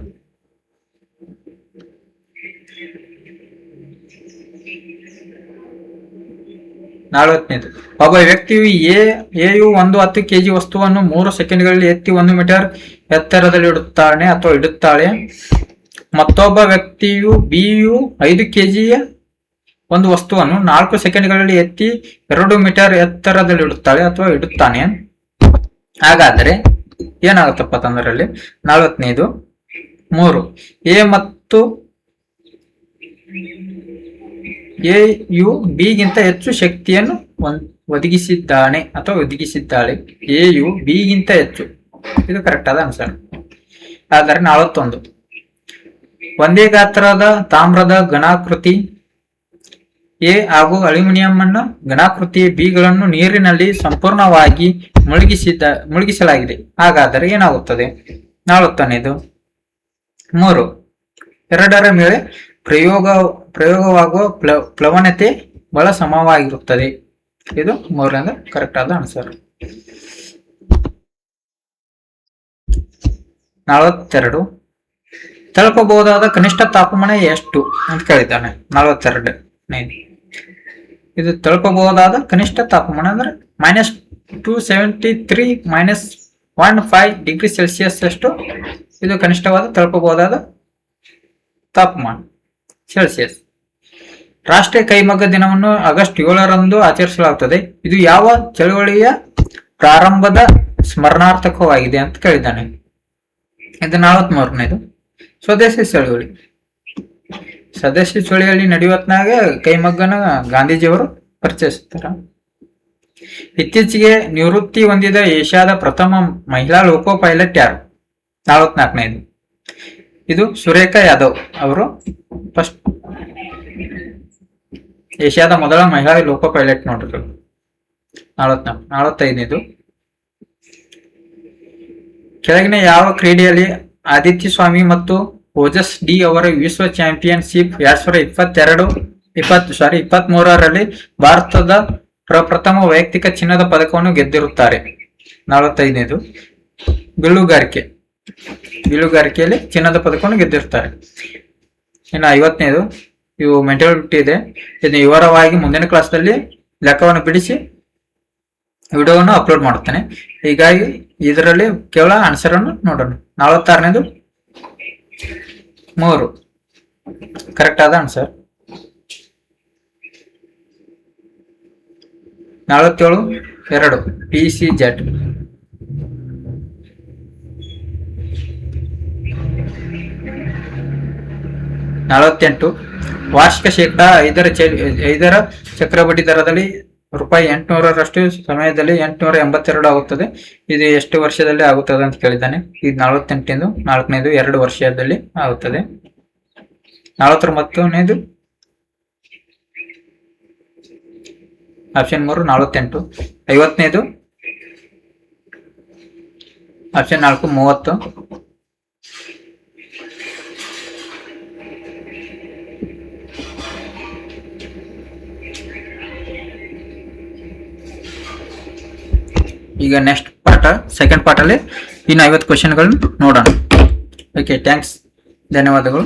40ನೇದು ಒಬ್ಬ ವ್ಯಕ್ತಿಯು ಎಯು 10 kg ವಸ್ತುವನ್ನು 3 ಸೆಕೆಂಡ್ಗಳಲ್ಲಿ ಎತ್ತಿ 1 ಮೀಟರ್ ಎತ್ತರದಲ್ಲಿ ಇಡುತ್ತಾಳೆ. ಮತ್ತೊಬ್ಬ ವ್ಯಕ್ತಿಯು ಬಿಯು 5 kg ಒಂದು ವಸ್ತುವನ್ನು 4 ಸೆಕೆಂಡ್ಗಳಲ್ಲಿ ಎತ್ತಿ 2 ಮೀಟರ್ ಎತ್ತರದಲ್ಲಿ ಇಡುತ್ತಾನೆ. ಹಾಗಾದರೆ ಏನಾಗುತ್ತಪ್ಪ ತಂದರಲ್ಲಿ? 40ನೇದು 3 ಎ ಮತ್ತು ಎಯು ಬಿಗಿಂತ ಹೆಚ್ಚು ಶಕ್ತಿಯನ್ನು ಒದಗಿಸಿದ್ದಾಳೆ. ಎಯು ಬಿಗಿಂತ ಹೆಚ್ಚು. ಇದು ಕರೆಕ್ಟ್ ಆದ ಆನ್ಸರ್. ಆದರೆ 41. ಒಂದೇ ಗಾತ್ರದ ತಾಮ್ರದ ಘನಾಕೃತಿ ಎ ಹಾಗೂ ಅಲ್ಯೂಮಿನಿಯಂ ಘನಾಕೃತಿ ಬಿಗಳನ್ನು ನೀರಿನಲ್ಲಿ ಸಂಪೂರ್ಣವಾಗಿ ಮುಳುಗಿಸಲಾಗಿದೆ. ಹಾಗಾದರೆ ಏನಾಗುತ್ತದೆ? 41ನೇದು 3. ಎರಡರ ಮೇಲೆ ಪ್ರಯೋಗವಾಗುವ ಪ್ಲವನತೆ ಬಹಳ ಸಮವಾಗಿರುತ್ತದೆ. ಇದು 3ರಿಂದ ಕರೆಕ್ಟ್ ಆದ ಆನ್ಸರ್. 42. ತಲುಪಬಹುದಾದ ಕನಿಷ್ಠ ತಾಪಮಾನ ಎಷ್ಟು ಅಂತ ಕೇಳಿದ್ದಾನೆ. 42. ಇದು ತಲುಪಬಹುದಾದ ಕನಿಷ್ಠ ತಾಪಮಾನ ಅಂದ್ರೆ -273 -15 ಡಿಗ್ರಿ ಸೆಲ್ಸಿಯಸ್ ಅಷ್ಟು ಇದು ಕನಿಷ್ಠವಾದ ತಲುಪಬಹುದಾದ ತಾಪಮಾನ ಸೆಲ್ಸಿಯಸ್. ರಾಷ್ಟ್ರೀಯ ಕೈಮಗ್ಗ ದಿನವನ್ನು ಆಗಸ್ಟ್ 7ರಂದು ಆಚರಿಸಲಾಗುತ್ತದೆ. ಇದು ಯಾವ ಚಳುವಳಿಯ ಪ್ರಾರಂಭದ ಸ್ಮರಣಾರ್ಥಕವಾಗಿದೆ ಅಂತ ಕೇಳಿದ್ದಾನೆ. ಇದು 43ನೇದು ಸ್ವದೇಶಿ ಚಳುವಳಿ. ಸ್ವದೇಶಿ ಚಳುವಳಿ ನಡೆಯುವತ್ನಾಗ ಕೈಮಗ್ಗನ ಗಾಂಧೀಜಿಯವರು ಪರಿಚಯಿಸ್ತಾರ. ಇತ್ತೀಚೆಗೆ ನಿವೃತ್ತಿ ಹೊಂದಿದ ಏಷ್ಯಾದ ಪ್ರಥಮ ಮಹಿಳಾ ಲೋಕೋ ಪೈಲಟ್ ಯಾರು? 44ನೇದು ಇದು ಸುರೇಖಾ ಯಾದವ್ ಅವರು ಫಸ್ಟ್ ಏಷ್ಯಾದ ಮೊದಲ ಮಹಿಳಾ ಲೋಕೋ ಪೈಲಟ್ ನೋಡ್ರಿ. 45ನೇದು ಕೆಳಗಿನ ಯಾವ ಕ್ರೀಡೆಯಲ್ಲಿ ಆದಿತ್ಯ ಸ್ವಾಮಿ ಮತ್ತು ಓಜಸ್ ಡಿ ಅವರ ವಿಶ್ವ ಚಾಂಪಿಯನ್ಶಿಪ್ 2023ರಲ್ಲಿ ಭಾರತದ ಪ್ರಪ್ರಥಮ ವೈಯಕ್ತಿಕ ಚಿನ್ನದ ಪದಕವನ್ನು ಗೆದ್ದಿರುತ್ತಾರೆ? 45ನೇದು ಬಿಲ್ಲುಗಾರಿಕೆಯಲ್ಲಿ ಚಿನ್ನದ ಪದಕವನ್ನು ಗೆದ್ದಿರುತ್ತಾರೆ. ಇನ್ನು 50ನೇದು ಇವು ಮೆಂಟಾಲಿಟಿ ಇದೆ. ಇದನ್ನು ವಿವರವಾಗಿ ಮುಂದಿನ ಕ್ಲಾಸ್ನಲ್ಲಿ ಲೆಕ್ಕವನ್ನು ಬಿಡಿಸಿ ವಿಡಿಯೋವನ್ನು ಅಪ್ಲೋಡ್ ಮಾಡುತ್ತೇನೆ. ಹೀಗಾಗಿ ಇದರಲ್ಲಿ ಕೇವಲ ಆನ್ಸರ್ ಅನ್ನು ನೋಡೋಣ. 46ನೇದು 3 ಕರೆಕ್ಟ್ ಆದ ಆನ್ಸರ್. 47 2 PCZ. 48 ವಾರ್ಷಿಕ ಶೇಕಡ 5ರ ಚಕ್ರಬಡ್ಡಿ ದರದಲ್ಲಿ ₹800ರಷ್ಟು ಸಮಯದಲ್ಲಿ 882 ಆಗುತ್ತದೆ. ಇದು ಎಷ್ಟು ವರ್ಷದಲ್ಲಿ ಆಗುತ್ತದೆ ಅಂತ ಕೇಳಿದ್ದಾನೆ. ಇದು 48ನೇದು 4ನೇದು 2 ವರ್ಷದಲ್ಲಿ ಆಗುತ್ತದೆ. 49ನೇದು ಆಪ್ಷನ್ 3 48. 50ನೇದು ಆಪ್ಷನ್ 4 30. ಈಗ ನೆಕ್ಸ್ಟ್ ಸೆಕೆಂಡ್ ಪಾರ್ಟ್ ಅಲ್ಲಿ ಇನ್ನು 50 ಕ್ವೆಶ್ಚನ್ಗಳನ್ನು ನೋಡೋಣ. ಓಕೆ, ಥ್ಯಾಂಕ್ಸ್, ಧನ್ಯವಾದಗಳು.